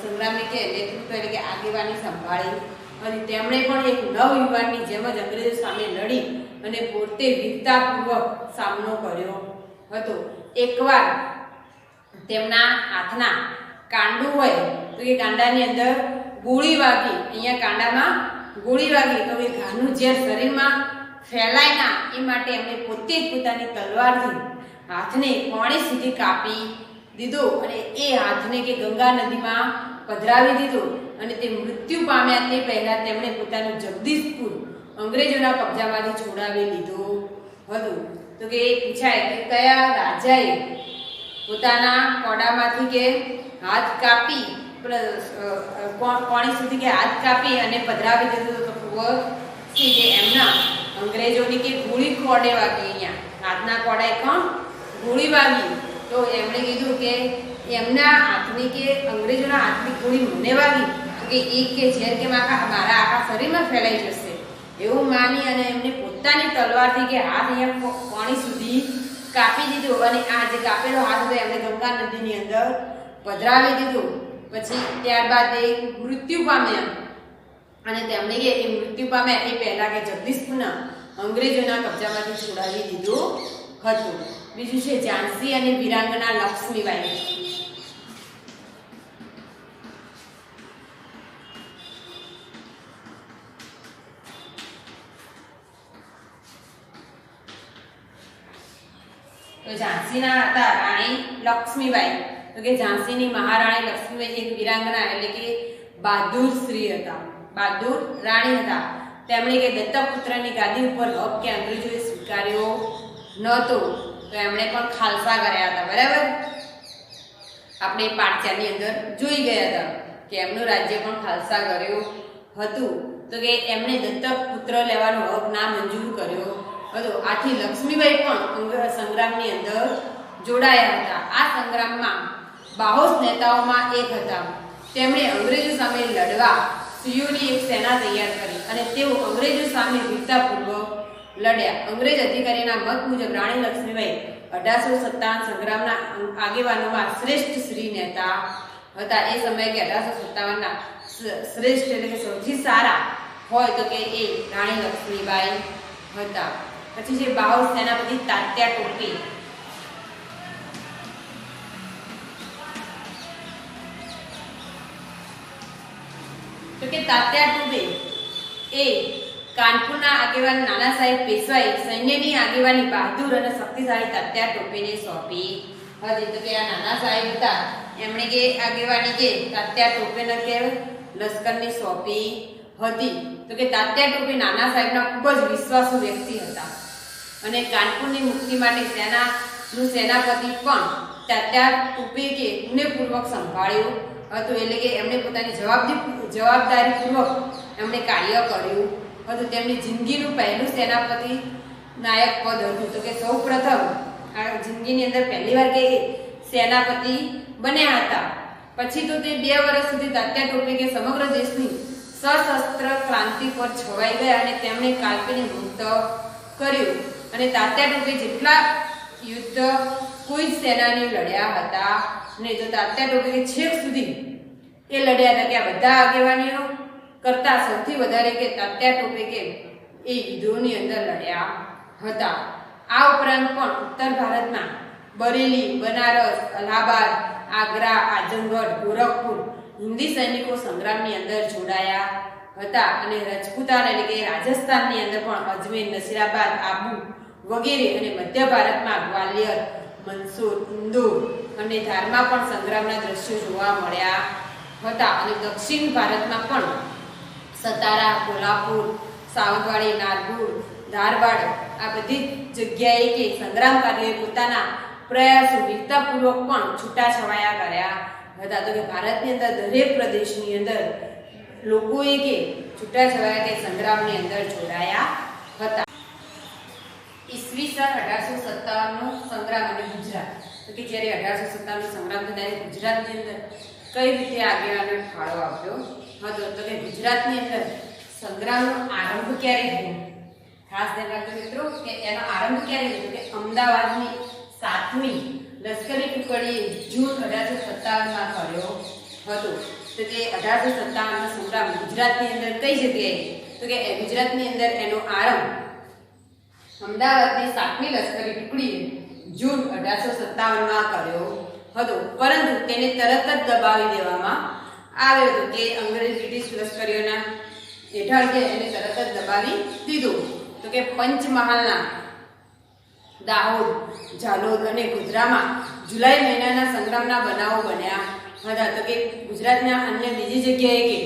સંગ્રામની કે નેતૃત્વ એટલે કે આગેવાની સંભાળી અને તેમણે પણ એક નવયુવાનની જેમ જ અંગ્રેજો સામે લડી અને પોતે વીરતાપૂર્વક સામનો કર્યો હતો. એકવાર તેમના હાથના કાંડું હોય તો એ કાંડાની અંદર ગોળી વાગી, અહીંયા કાંડામાં ગોળી વાગી તો એ ઘાનું ઝેર શરીરમાં ફેલાય ના એ માટે એમણે પોતે જ પોતાની તલવારથી હાથને કોણી સુધી કાપી દીધો અને એ હાથને કે ગંગા નદીમાં પધરાવી દીધો અને તે મૃત્યુ પામ્યા તે પહેલા તેમણે પોતાનું જગદીશપુર અંગ્રેજોના કબજામાંથી છોડાવી લીધું હતું. તો કે એ પૂછાય કે કયા રાજાએ પોતાના કોડામાંથી કે હાથ કાપી કોણી સુધી કે હાથ કાપી અને પધરાવી દીધું? તો કુંવરસિંહ કે એમના અંગ્રેજોની કે ગોળી કોડે વાગી, અહીંયા હાથના કોડાએ કોણ ગોળી વાગી. તો એમણે કીધું કે એમના હાથની કે અંગ્રેજોના હાથની ગોળી મને વાગી તો કે એક કે ઝેર કે મારા આખા શરીરમાં ફેલાઈ જશે એવું માની અને એમને પોતાની તલવારથી કે હાથ અહીંયા કોણી સુધી કાપી દીધો અને આ જે કાપેલો હાથ હતો એમણે ગંગા નદીની અંદર પધરાવી દીધો. પછી ત્યારબાદ એ મૃત્યુ પામ્યા અને તેમણે કે એ મૃત્યુ પામ્યા એ પહેલા કે જગદીશપુરના અંગ્રેજોના કબજામાંથી છોડાવી દીધું હતું. બીજું છે ઝાંસી અને વીરાંગના લક્ષ્મીબાઈ. તો ઝાંસીના હતા રાણી લક્ષ્મીબાઈ. તો કે ઝાંસીની મહારાણી લક્ષ્મીબાઈ એક વીરાંગના એટલે કે બહાદુર સ્ત્રી હતા, બહાદુર રાણી હતા. તેમણે કે દત્તક પુત્રની ગાદી ઉપર હક કે અંગ્રેજોએ સ્વીકાર્યો નહોતો તો એમણે પણ ખાલસા કર્યા હતા. બરાબર, આપણે પાઠચાની અંદર જોઈ ગયા હતા કે એમનું રાજ્ય પણ ખાલસા કર્યું હતું. તો કે એમણે દત્તક પુત્ર લેવાનો હક ના મંજૂર કર્યો હતો. આથી લક્ષ્મીબાઈ પણ સંગ્રામની અંદર જોડાયા હતા. આ સંગ્રામમાં બાહોશ નેતાઓમાં એક હતા. તેમણે અંગ્રેજો સામે લડવા સિયોની એક સેના તૈયાર કરી અને તેઓ અંગ્રેજો સામે વીરતાપૂર્વક લડ્યા. અંગ્રેજ અધિકારીના મત મુજબ રાણી લક્ષ્મીબાઈ 1857 સંગ્રામના આગેવાનોમાં શ્રેષ્ઠ સ્ત્રી નેતા હતા. એ સમયે કે 1857ના શ્રેષ્ઠ એટલે કે સૌથી સારા હોય તો કે એ રાણી લક્ષ્મીબાઈ હતા. પછી છે બાહોશ સેનાપતિ તાત્યા ટોપે. તો કે તાત્યા ટોપે એ કાનપુરના આગેવાન નાના સાહેબ પેશવાએ સૈન્યની આગેવાની બહાદુર અને શક્તિશાળી તાત્યા ટોપેને સોંપી હતી. તો કે આ નાના સાહેબ હતા એમણે કે આગેવાની કે તાત્યા ટોપેને કે લશ્કરની સોંપી હતી. તો કે તાત્યા ટોપે નાના સાહેબના ખૂબ જ વિશ્વાસુ વ્યક્તિ હતા અને કાનપુરની મુક્તિ માટે સેનાનું સેનાપતિ પણ તાત્યા ટોપે કે પુણ્યપૂર્વક સંભાળ્યું હતું, એટલે કે એમણે પોતાની જવાબદારીપૂર્વક એમણે કાર્ય કર્યું હતું. તેમની જિંદગીનું પહેલું સેનાપતિ નાયક પદ હતું. તો કે સૌ પ્રથમ આ જિંદગીની અંદર પહેલીવાર કે સેનાપતિ બન્યા હતા. પછી તો તે 2 વર્ષ સુધી તાત્યા ટોપે કે સમગ્ર દેશની સશસ્ત્ર ક્રાંતિ પર છવાઈ ગયા અને તેમણે કાલપીને મુક્ત કર્યું. અને તાત્યા ટોપે જેટલા યુદ્ધ કોઈ જ સેનાની લડ્યા હતા નહીં. તો તાત્યા ટોપે કે છેક સુધી એ લડ્યા હતા કે આ બધા આગેવાનીઓ કરતા સૌથી વધારે કે તાત્યા ટોપે કે એ યુદ્ધોની અંદર લડ્યા હતા. આ ઉપરાંત પણ ઉત્તર ભારતમાં બરેલી, બનારસ, અલ્હાબાદ, આગ્રા, આઝમગઢ, ગોરખપુર હિન્દી સૈનિકો સંગ્રામની અંદર જોડાયા હતા. અને રાજપૂતાના એટલે કે રાજસ્થાનની અંદર પણ અજમેર, નસીરાબાદ, આબુ વગેરે અને મધ્ય ભારતમાં ગ્વાલિયર, મંદસોર, ઇન્દોર અને ધારમાં પણ સંગ્રામના દ્રશ્યો જોવા મળ્યા હતા. અને દક્ષિણ ભારતમાં પણ સતારા, કોલ્હાપુર, સાવંતવાડી, નાગપુર, ધારવાડ આ બધી જગ્યાએ કે સંગ્રામકારીઓએ પોતાના પ્રયાસો વીરતાપૂર્વક પણ છૂટાછવાયા કર્યા હતા. તો કે ભારતની અંદર દરેક પ્રદેશની અંદર લોકોએ કે છૂટાછવાયા કે સંગ્રામની અંદર જોડાયા હતા. ઈસવીસન 1857 નો સંગ્રામ અને ગુજરાત. તો કે જ્યારે 1857 નો સંગ્રામ થયો ત્યારે ગુજરાતની અંદર કઈ રીતે આગેવાનોએ ફાળો આપ્યો હતો. તો કે ગુજરાતની અંદર સંગ્રામનો આરંભ ક્યારે થયો? ખાસ ધ્યાન રાખજો મિત્રો કે એનો આરંભ ક્યારે થયો? કે અમદાવાદની 7મી લશ્કરી ટુકડીએ જૂન 1857માં કર્યો હતો. તો કે 1857 નો સંગ્રામ ગુજરાતની અંદર કઈ જગ્યાએ? તો કે ગુજરાતની અંદર એનો આરંભ અમદાવાદની 7મી લશ્કરી ટુકડીએ જૂન 1857માં કર્યો હતો. પરંતુ તેને તરત જ દબાવી દેવામાં આવ્યો હતો કે અંગ્રેજ બ્રિટિશ લશ્કરીઓના હેઠળ કે એને તરત જ દબાવી દીધું. તો કે પંચમહાલના દાહોદ, ઝાલોદ અને ગોધરામાં જુલાઈ મહિનાના સંગ્રામના બનાવો બન્યા હતા. તો કે ગુજરાતના અન્ય બીજી જગ્યાએ કે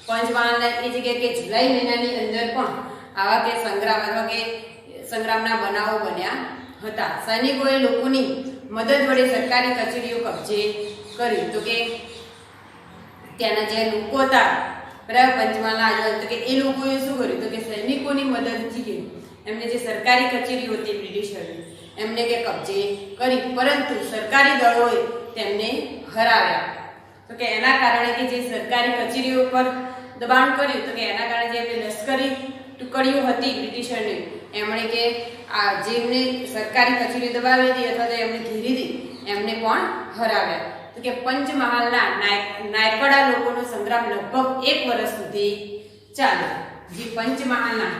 પંચમહાલના એ જગ્યાએ કે જુલાઈ મહિનાની અંદર પણ આવા કે સંગ્રામ અથવા કે સંગ્રામના બનાવો બન્યા હતા. સૈનિકોએ લોકોની મદદ વડે સરકારી કચેરીઓ કબજે કરી. તો કે ત્યાંના જે લોકો હતા બરાબર પંચમહાલના આજુબાજુ, તો કે એ લોકોએ શું કર્યું? તો કે સૈનિકોની મદદથી કે એમને જે સરકારી કચેરીઓ હતી બ્રિટિશરોની એમને કે કબજે કરી. પરંતુ સરકારી દળોએ તેમને હરાવ્યા. તો કે એના કારણે કે જે સરકારી કચેરીઓ પર દબાણ કર્યું, તો કે એના કારણે જે લશ્કરી ટુકડીઓ હતી બ્રિટિશરની એમણે કે આ જેમને સરકારી કચેરી દબાવી હતી અથવા તો એમને ઘેરી હતી એમને પણ હરાવ્યા. તો કે પંચમહાલના નાયકડા લોકોનો સંગ્રામ લગભગ 1 વર્ષ સુધી ચાલ્યો. જે પંચમહાલના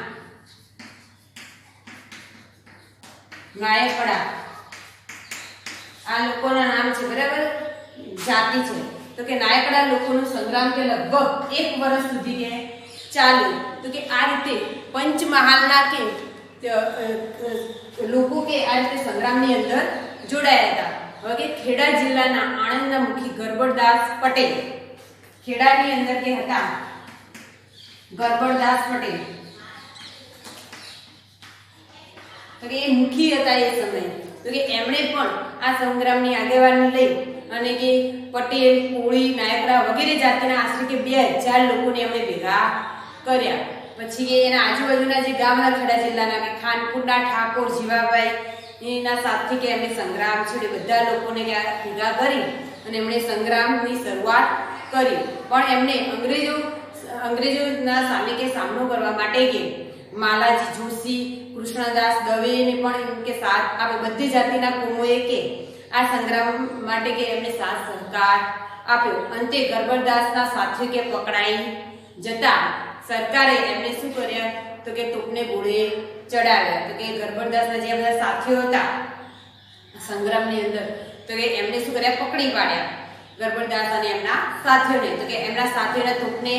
નાયકડા આ લોકોના નામ છે બરાબર, જાતિ છે. તો કે નાયકડા લોકોનો સંગ્રામ કે લગભગ 1 વર્ષ સુધી કે ચાલ્યો. તો કે આ રીતે પંચમહાલના કે લોકો કે આ રીતે સંગ્રામની અંદર જોડાયા હતા. હવે કે ખેડા જિલ્લાના આણંદના મુખી ગરબડદાસ પટેલ, ખેડાની અંદર કે હતા ગરબડદાસ પટેલ, તો કે એ મુખી હતા એ સમયે. તો કે એમણે પણ આ સંગ્રામની આગેવાની લઈ અને કે પટેલ, કોળી, નાયકડા વગેરે જાતિના આશરે કે 2000 લોકોને એમણે ભેગા કર્યા. પછી કે એના આજુબાજુના જે ગામના ખેડા જિલ્લાના કે ખાનપુરના ઠાકોર જીવાભાઈ એના સાથે કે એમણે સંગ્રામ છે બધા લોકોને ભેગા કરી અને એમણે સંગ્રામની શરૂઆત કરી. પણ એમને અંગ્રેજોના સામે કે સામનો કરવા માટે કે માલાજી જોશી, કૃષ્ણદાસ દવેને પણ કે સાથ આપે બધી જાતિના કોમોએ કે આ સંગ્રામ માટે કે એમને સાથ સહકાર આપ્યો. અંતે ગરબડદાસના સાથે કે પકડાઈ જતા સરકારે એમને શું કર્યા? તો કે તોપને ગોળે ચડાવ્યા. તો કે ગરબડદાસના જે બધા સાથીઓ હતા સંગ્રામની અંદર, તો કે એમને શું કર્યા? પકડી પાડ્યા ગરબડદાસ અને એમના સાથીઓને. તો કે એમના સાથીઓના તોપને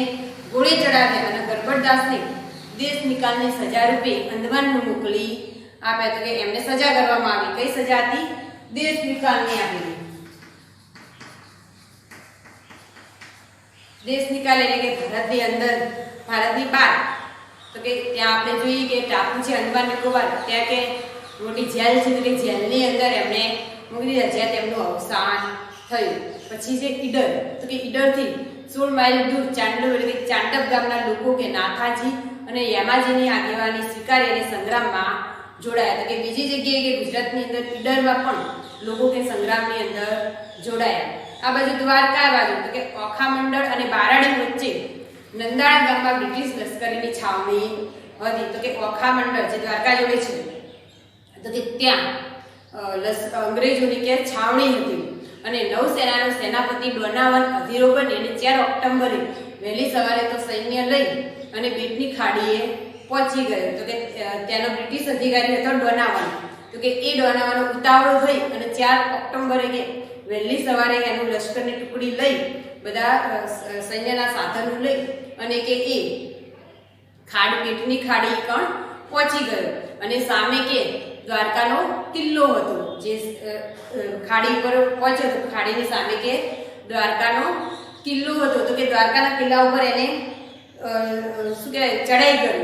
ગોળે ચડાવ્યા અને ગરબડદાસને દેશ નિકાલની સજા રૂપે અંદમાનમાં મોકલી આપ્યા. તો કે એમને સજા કરવામાં આવી. કઈ સજા હતી? દેશ નિકાલની આપેલી. દેશ નિકાલ એટલે કે ભારતની અંદર, ભારતની બહાર. તો કે ત્યાં આપણે જોઈએ કે ટાપુ છે અંદમાન નિકોબાર, ત્યાં કે મોટી જેલ છે, તો કે જેલની અંદર એમને મૂકી દીધા જ્યાં તેમનું અવસાન થયું. પછી છે ઈડર, તો કે ઈડરથી 16 માઇલ દૂર ચાંડવ એટલે કે ચાંડપ ગામના લોકો કે નાથાજી અને યામાજીની આગેવાની સ્વીકારી અને સંગ્રામમાં જોડાયા. તો કે બીજી જગ્યાએ કે ગુજરાતની અંદર ઈડરમાં પણ લોકો કે સંગ્રામની અંદર જોડાયા. આ બાજુ દ્વારકા બાજુ તો કે ઓખા મંડળ અને બારાડી વચ્ચે નંદાળા ગામમાં બ્રિટિશ લશ્કરીની છાવણી હતી. તો કે ઓખા મંડળ જે દ્વારકા જોડે છે તો કે ત્યાં અંગ્રેજોની કે છાવણી હતી અને નૌસેનાનો સેનાપતિ ડોનાવન અધીરો બની અને 4 ઓક્ટોબરે વહેલી સવારે તો સૈન્ય લઈ અને બેટની ખાડીએ પહોંચી ગયો. તો કે ત્યાંનો બ્રિટિશ અધિકારી હતો ડોનાવન. તો કે એ ડોનાવનનો ઉતાવળો થઈ અને 4 ઓક્ટોબરે કે વહેલી સવારે એનું લશ્કરની ટુકડી લઈ બધા સૈન્યના સાધનો લઈ અને કે એ બેટની ખાડી પણ પહોંચી ગયો અને સામે કે દ્વારકાનો કિલ્લો હતો. જે ખાડી પર પહોંચ્યો તો ખાડીની સામે કે દ્વારકાનો કિલ્લો હતો. તો કે દ્વારકાના કિલ્લા ઉપર એને શું કહેવાય ચડાઈ ગયું.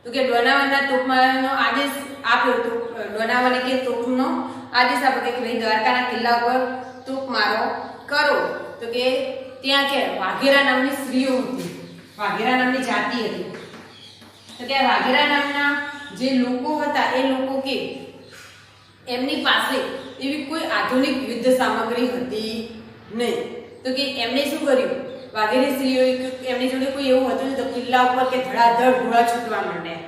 તો કે ડોનાવનના તોપમારાનો આદેશ આપ્યો. તો ડોનાવને કે તોપનો આદેશ આપ્યો કે ભાઈ દ્વારકાના કિલ્લા ઉપર તોપમારો કરો. તો કે ત્યાં કે વાઘેરા નામની સ્ત્રીઓ હતી, વાઘેરા નામની જાતિ હતી. તો કે વાઘેરા નામના જે લોકો હતા એ લોકો કે એમની પાસે એવી કોઈ આધુનિક યુદ્ધ સામગ્રી હતી નહીં. તો કે એમણે શું કર્યું, વાઘેરી સ્ત્રીઓ એમની જોડે કોઈ એવું હતું તો કિલ્લા ઉપર કે ધડાધડ ગોળા છૂટવા માંડ્યા.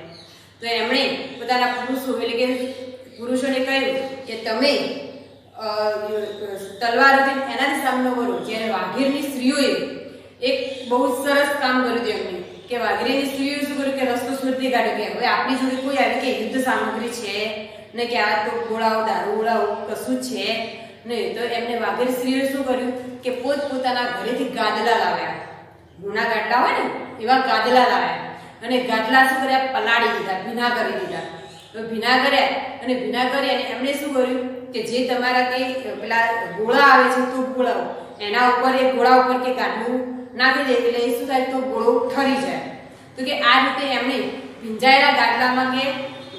તો એમણે પોતાના પુરુષોને કહ્યું કે તમે તલવારોથી એનાથી સામનો કરો. જ્યારે વાઘેરની સ્ત્રીઓએ એક બહુ સરસ કામ કર્યું હતું એમને કે વાઘેરીની સ્ત્રીઓએ શું કર્યું કે રસ્તો શોધી કાઢ્યો કે હવે આપણી જોડે કોઈ આવી કે યુદ્ધ સામગ્રી છે ને કે આ તો ગોળાઓ દારૂગોળાઓ કશું છે નહીં. તો એમને વાઘેરી સ્ત્રીઓએ શું કર્યું કે પોતપોતાના ઘરેથી ગાદલા લાવ્યા, જૂના ગાદલા હોય ને એવા ગાદલા લાવ્યા અને ગાદલા શું કર્યા પલાળી દીધા, ભીના કરી દીધા. તો ભીના કર્યા અને ભીના કરી અને એમણે શું કર્યું કે જે તમારા તે પેલા ગોળા આવે છે તો ગોળાઓ એના ઉપર એ ગોળા ઉપર કે ગાદલું નાખી દે એટલે એ શું થાય તો ગોળો ઠરી જાય. તો કે આ રીતે એમણે ભીંજાયેલા ગાદલામાં કે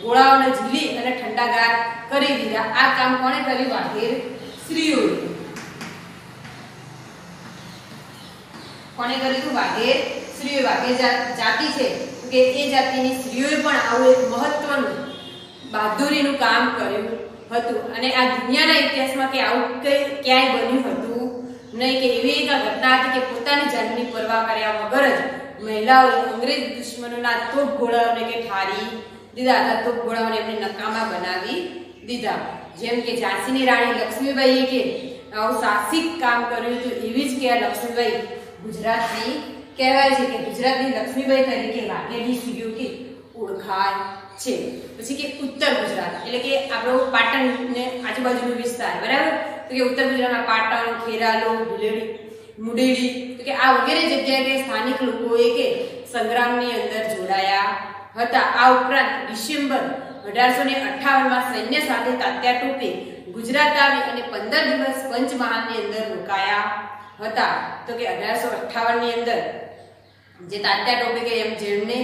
ગોળાઓને ઝીલી અને ઠંડાગાર કરી દીધા. આ કામ કોણે કર્યું? વાઘેર સ્ત્રીઓએ. કોણે કર્યું? વાઘેર સ્ત્રીઓ. વાઘેર જાતિ છે કે એ જાતિની સ્ત્રીઓએ પણ આવું એક મહત્વનું બહાદુરીનું કામ કર્યું હતું. અને આ દુનિયાના ઇતિહાસમાં કે આવું ક્યાંય બન્યું હતું નહીં કે એવી એક ઘટના હતી કે પોતાની જાનની પરવા કર્યા વગર જ મહિલાઓએ અંગ્રેજ દુશ્મનોના તોપ ગોળાઓને કે ઠારી દીધા હતા. તોપ ગોળાઓને એમને નકામા બનાવી દીધા. જેમ કે ઝાંસીની રાણી લક્ષ્મીબાઈએ કે આવું સાહસિક કામ કર્યું હતું એવી જ કે આ લક્ષ્મીબાઈ ગુજરાતની કહેવાય છે કે ગુજરાતની લક્ષ્મીબાઈ તરીકે વાઘેરની સ્ત્રીઓ કે ઓળખાય છે. પછી કે ઉત્તર ગુજરાત એટલે કે આપણો પાટણ ને આજુબાજુનો વિસ્તાર, બરાબર. તો કે ઉત્તર ગુજરાતમાં પાટણ, ખેરાલુ, ભીલડી, મુડેડી તો કે આ વગેરે જગ્યાએ કે સ્થાનિક લોકોએ કે સંગ્રામની અંદર જોડાયા હતા. આ ઉપરાંત ડિસેમ્બર 1858માં સૈન્ય સાથે તાત્યા ટોપે ગુજરાત આવી અને 15 દિવસ પંચમહાલની અંદર રોકાયા હતા. તો કે 1858ની અંદર જે તાત્યા ટોપે કે એમ જેમને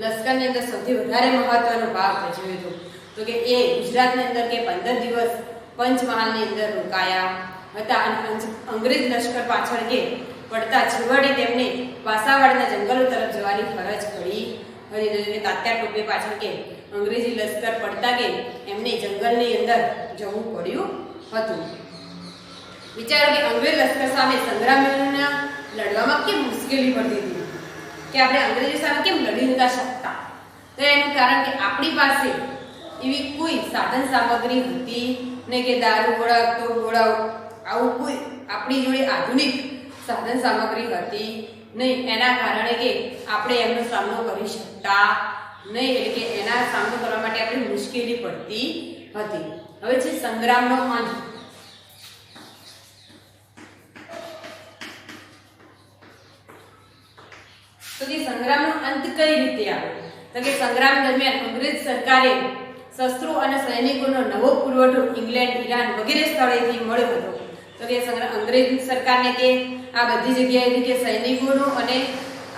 લશ્કરની અંદર સૌથી વધારે મહત્વનો ભાગ ભજવ્યો હતો તો કે એ ગુજરાતની અંદર કે 15 દિવસ પંચમહાલની અંદર રોકાયા હતા. અને અંગ્રેજ લશ્કર પાછળ કે પડતા છેવટે તેમને વાસાવાડના જંગલો તરફ જવાની ફરજ પડી હતી. તાત્યા ટોપે પાછળ કે અંગ્રેજી લશ્કર પડતા કે એમને જંગલની અંદર જવું પડ્યું હતું. વિચારો કે અંગ્રેજ લશ્કર સામે સંગ્રામીઓને લડવામાં કેમ મુશ્કેલી પડતી હતી કે આપણે અંગ્રેજો સામે કેમ લડી નતા શકતા? તો એનું કારણ કે આપણી પાસે એવી કોઈ સાધન સામગ્રી હતી ને કે દારૂ ગોળા તો ગોળા આવું કોઈ આપણી જોડે આધુનિક સાધન સામગ્રી હતી નહીં. એના કારણે કે આપણે એમનો સામનો કરી શકતા નહીં, એટલે કે એના સામનો કરવા માટે આપણે મુશ્કેલી પડતી હતી. હવે છે સંગ્રામનો અંત. તો કે સંગ્રામનો અંત કઈ રીતે આવ્યો? તો કે સંગ્રામ દરમિયાન અંગ્રેજ સરકારે શસ્ત્રો અને સૈનિકોનો નવો પુરવઠો ઇંગ્લેન્ડ, ઈરાન વગેરે સ્થળેથી મળ્યો હતો. તો કે અંગ્રેજ સરકારને કે આ બધી જગ્યાએથી કે સૈનિકોનો અને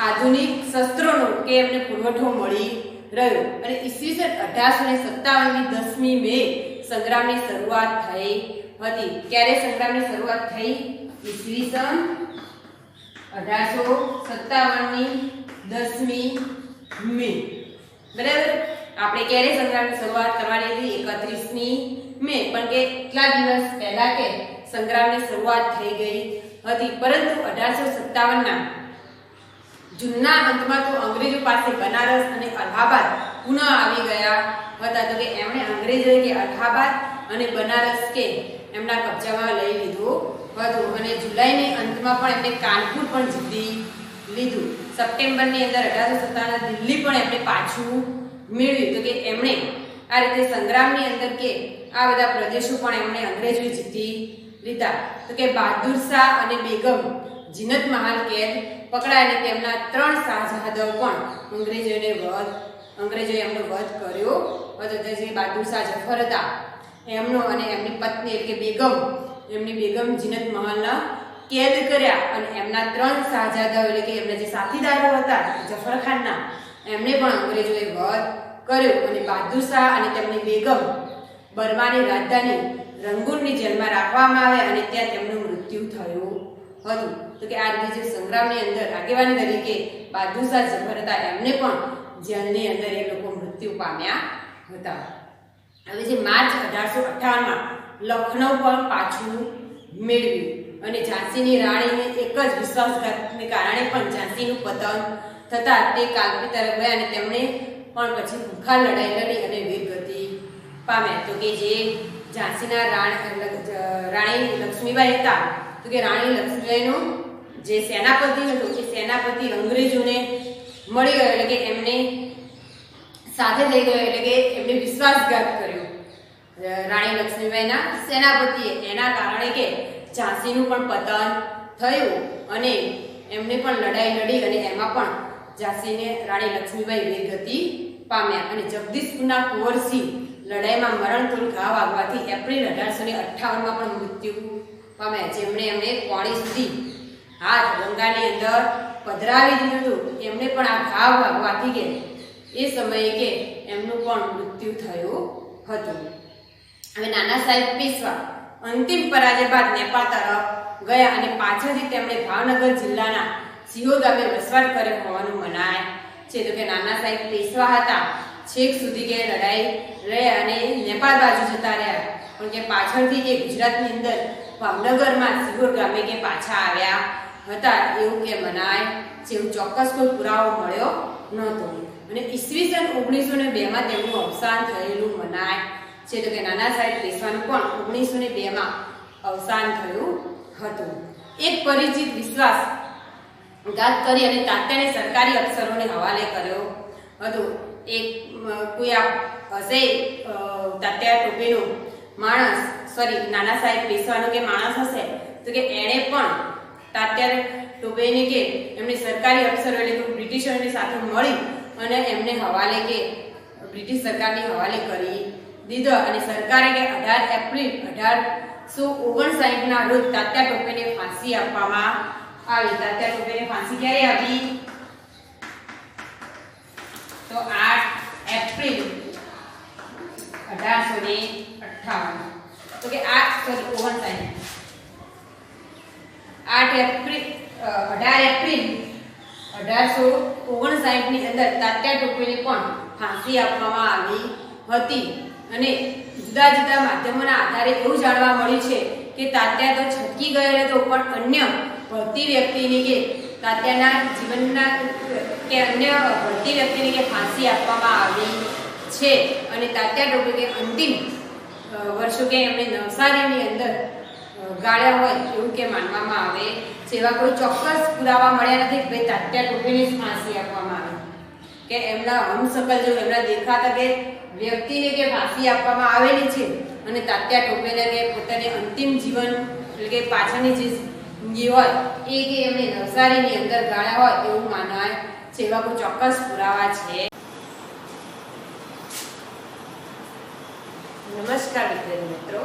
આધુનિક શસ્ત્રોનો કે એમને પુરવઠો મળી રહ્યો. અને ઈસવીસન 1857ની 10મી મે સંગ્રામની શરૂઆત થઈ હતી. ક્યારે સંગ્રામની શરૂઆત થઈ? ઈસવીસન 1857 ની 10મી મે. બરાબર. આપણે ક્યારે સંગ્રામની શરૂઆત કરવાની હતી? 31મી મે. પણ કે કેટલા દિવસ પહેલા કે સંગ્રામની શરૂઆત થઈ ગઈ હતી. પરંતુ 1857 ના જૂનના અંતમાં તો અંગ્રેજો પાસે બનારસ અને અલ્હાબાદ પુનઃ આવી ગયા હતા. તો કે એમણે અંગ્રેજોએ કે અલ્હાબાદ અને બનારસ કે એમના કબજામાં લઈ લીધું હતું. અને જુલાઈની અંતમાં પણ એમણે કાનપુર પણ જીતી લીધું. સપ્ટેમ્બરની અંદર 1857 દિલ્હી પણ એમણે પાછું મેળવ્યું. તો કે એમણે આ રીતે સંગ્રામની અંદર કે આ બધા પ્રદેશો પણ એમણે અંગ્રેજોએ જીતી લીધા. તો કે બહાદુર શાહ અને બેગમ જીનત મહાલ કેદ પકડાય અને તેમના 3 શાહજહાદો પણ અંગ્રેજોએ એમનો વધ કર્યો હતો. જે બહાદુર શાહ જફર હતા એમનો અને એમની પત્ની એટલે કે બેગમ, એમની બેગમ જીનત મહાલના કેદ કર્યા અને એમના 3 શાહજહાદો એટલે કે એમના જે સાથીદારો હતા જફર ખાનના એમને પણ અંગ્રેજોએ વધ કર્યો. અને બહાદુર શાહ અને તેમની બેગમ બર્માની રાજધાની રંગૂનની જેલમાં રાખવામાં આવ્યા અને ત્યાં તેમનું મૃત્યુ થયું હતું. તો કે આ રીતે જે સંગ્રામની અંદર આગેવાની તરીકે બહાદુર શાહ જફર હતા એમને પણ જેલની અંદર એ લોકો મૃત્યુ પામ્યા હતા. હવે જે માર્ચ 1858 માં લખનૌ પણ પાછું મેળવ્યું અને ઝાંસીની રાણીને એક જ વિશ્વાસઘાતને કારણે પણ ઝાંસીનું પતન થતાં તે કાલપી તરફ ગયા અને તેમણે પણ પછી ભૂખા લડાઈ લડી અને વીરગતિ પામ્યા. તો કે જે ઝાંસીના રાણી લક્ષ્મીબાઈ હતા તો કે રાણી લક્ષ્મીબાઈનો જે સેનાપતિ હતો એ સેનાપતિ અંગ્રેજોને મળી ગયો એટલે કે એમને સાથે થઈ ગયો એટલે કે એમને વિશ્વાસઘાત કર્યો રાણી લક્ષ્મીબાઈના સેનાપતિએ. એના કારણે કે ઝાંસીનું પણ પતન થયું અને એમને પણ લડાઈ લડી અને એમાં પણ ઝાંસીને રાણી લક્ષ્મીબાઈ વીરગતિ પામ્યા. અને જગદીશપુરના કુંવરસિંહ લડાઈમાં મરણતોલ ઘા વાગવાથી એપ્રિલ 1858 માં પણ મૃત્યુ પામ્યા. જેમણે એમને કોણી સુધી હાથ ગંગાની અંદર પધરાવી દીધું હતું એમને પણ આ ઘા વાગવાથી કે એ સમયે કે એમનું પણ મૃત્યુ થયું હતું. હવે નાના સાહેબ પેશવા અંતિમ પરાજય બાદ નેપાળ તરફ ગયા અને પાછળથી તેમણે ભાવનગર જિલ્લાના સિહોર ગામે વસવાટ કર્યો હોવાનું મનાય છે. તો કે નાના સાહેબ પેશવા હતા છેક સુધી કે લડાઈ રહ્યા અને નેપાળ બાજુ જતા રહ્યા પણ કે પાછળથી એ ગુજરાતની અંદર ભાવનગરમાં સિહોર ગામે કે પાછા આવ્યા હતા એવું કે મનાય છે. એવું ચોક્કસ કોઈ પુરાવો મળ્યો નહોતો. અને ઈસવીસન 1902 માં તેમનું અવસાન થયેલું મનાય છે. તો કે નાના સાહેબ પેશવાનું પણ 1902 માં અવસાન થયું હતું. એક પરિચિત વિશ્વાસઘાત કરી અને તાત્યાને સરકારી અફસરોને હવાલે કર્યો હતો. એક કોઈ હશે તાત્યા ટોપીનો માણસ નાના સાહેબ પેશવાનો કે માણસ હશે તો કે એણે પણ તાત્યા ટોપેને કે એમની સરકારી અફસરો એટલે બ્રિટિશરોની સાથે મળી અને એમને હવાલે કે બ્રિટિશ સરકારની હવાલે કરી દીધો. અને સરકારે કે 18 એપ્રિલ 1859 ના રોજ તાત્યા ટોપેને ફાંસી આપવામાં આવી. તાત્યા ટોપેને ફાંસી ક્યારે આપી? તો 8 એપ્રિલ 1858. તો કે 8 એપ્રિલ 1859 ની અંદર તાત્યા ટોપેને પણ ફાંસી આપવામાં આવી હતી. અને જુદા જુદા માધ્યમોના આધારે એવું જાણવા મળ્યું છે કે તાત્યા તો છટકી ગયો હતો પણ અન્ય ભરતી વ્યક્તિને કે તાત્યાના જીવનના કે અન્ય ભરતી વ્યક્તિને કે ફાંસી આપવામાં આવી છે. અને તાત્યા ટોપે કે અંતિમ વર્ષો કે એમણે નવસારીની અંદર ગાળ્યા હોય એવું કે માનવામાં આવે છે. એવા કોઈ ચોક્કસ પુરાવા મળ્યા નથી કે ભાઈ તાત્યા ટોપેને જ ફાંસી આપવામાં આવી કે એમના હમશકલ જો એમના દેખાતા કે વ્યક્તિને કે ફાંસી આપવામાં આવેલી છે અને તાત્યા ટોપેને કે પોતાને અંતિમ જીવન એટલે કે પાછળની જે જિંદગી હોય એ કે એમણે નવસારીની અંદર ગાળ્યા હોય એવું માનવાય છે. એવા કોઈ ચોક્કસ પુરાવા છે. નમસ્કાર વિદ્યાર્થી મિત્રો,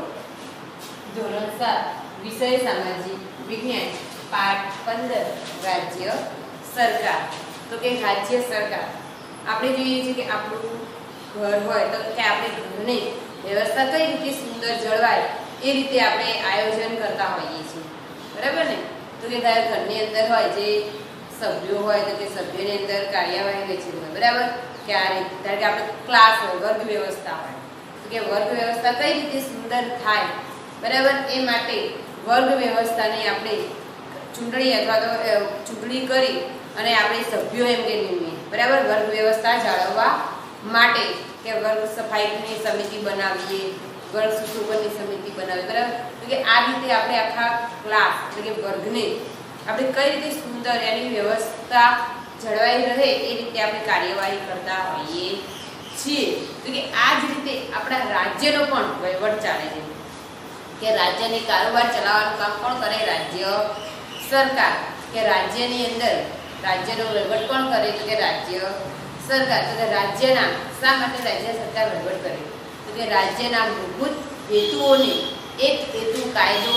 ધોરણ 7 વિષય સામાજિક વિજ્ઞાન પાઠ 15 રાજ્ય સરકાર. તો કે રાજ્ય સરકાર આપણે જોઈએ છીએ કે આપણું ઘર હોય તો કે આપણે ઘરને વ્યવસ્થા કઈ રીતે સુંદર જળવાય એ રીતે આપણે આયોજન કરતા હોઈએ છીએ, બરાબર ને? તો કે ઘરની અંદર હોય જે સભ્યો હોય તો કે સભ્યોની અંદર કાર્યવાહી વહેંચેલી હોય, બરાબર? કે આ રીતે ધારો કે આપણે ક્લાસ હોય, વર્ગ વ્યવસ્થા હોય, તો કે વર્ગ વ્યવસ્થા કઈ રીતે સુંદર થાય, બરાબર? એ માટે વર્ગ વ્યવસ્થાની આપણે ચૂંટણી અથવા તો ચૂંટણી કરી અને આપણે સભ્યો એમ કે નિમીએ, બરાબર? વર્ગ વ્યવસ્થા જાળવવા માટે કે વર્ગ સફાઈની સમિતિ બનાવીએ, વર્ગ સુશોભનની સમિતિ બનાવીએ, બરાબર? તો કે આ રીતે આપણે આખા ક્લાસ એટલે કે વર્ગને આપણે કઈ રીતે સુંદર એની વ્યવસ્થા જળવાઈ રહે એ રીતે આપણે કાર્યવાહી કરતા હોઈએ છીએ. તો કે આ જ રીતે આપણા રાજ્યનો પણ વહીવટ ચાલે છે કે રાજ્યની કારોબાર ચલાવવાનું કામ કોણ કરે? રાજ્ય સરકાર. કે રાજ્યની અંદર રાજ્યનો વહીવટ કોણ કરે? તો કે રાજ્ય સરકાર. તો કે રાજ્યના શા માટે રાજ્ય સરકાર વહીવટ કરે? તો કે રાજ્યના મૂળભૂત હેતુઓને એક હેતુ કાયદો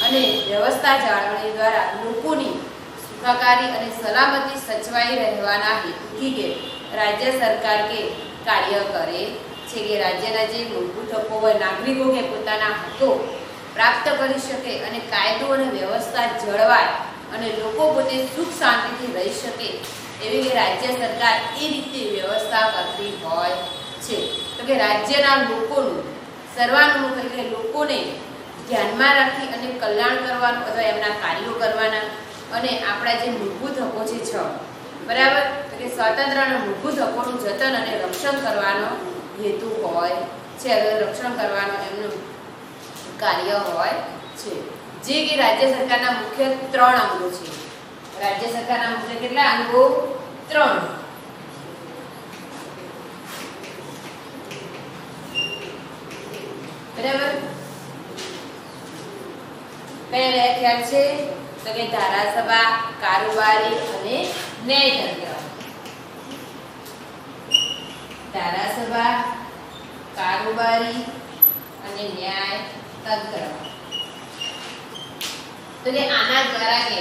અને વ્યવસ્થા જાળવણી દ્વારા લોકોની સુખાકારી અને સલામતી સચવાઈ રહેવાના હેતુથી કે રાજ્ય સરકાર કે કાર્ય કરે છે. કે રાજ્યના જે મૂળભૂત હકો હોય, નાગરિકો કે પોતાના હકો પ્રાપ્ત કરી શકે અને કાયદો અને વ્યવસ્થા જળવાય અને લોકો પોતે સુખ શાંતિથી રહી શકે એવી કે રાજ્ય સરકાર એ રીતે વ્યવસ્થા કરતી હોય છે. તો કે રાજ્યના લોકોનું સર્વાનુમુખ એટલે લોકોને ધ્યાનમાં રાખી અને કલ્યાણ કરવાનું અથવા એમના કાર્યો કરવાના અને આપણા જે મૂળભૂત હકો છે 6, બરાબર? તો કે સ્વાતંત્ર્ય અને મૂળભૂત હકોનું જતન અને રક્ષણ કરવાનો હેતુ હોય છે, રક્ષણ કરવાનો એમનું કાર્ય હોય છે. જે કે રાજ્ય સરકારના મુખ્ય 3 અંગો છે. રાજ્ય સરકારના મુખ્ય કેટલા અંગો? 3. બરાબર? કયા વ્યાખ્યા છે? તો કે ધારાસભા, કારોબારી અને ન્યાયતંત્ર. ધારાસભા, કારોબારી અને ન્યાયતંત્ર. તો કે આના દ્વારા કે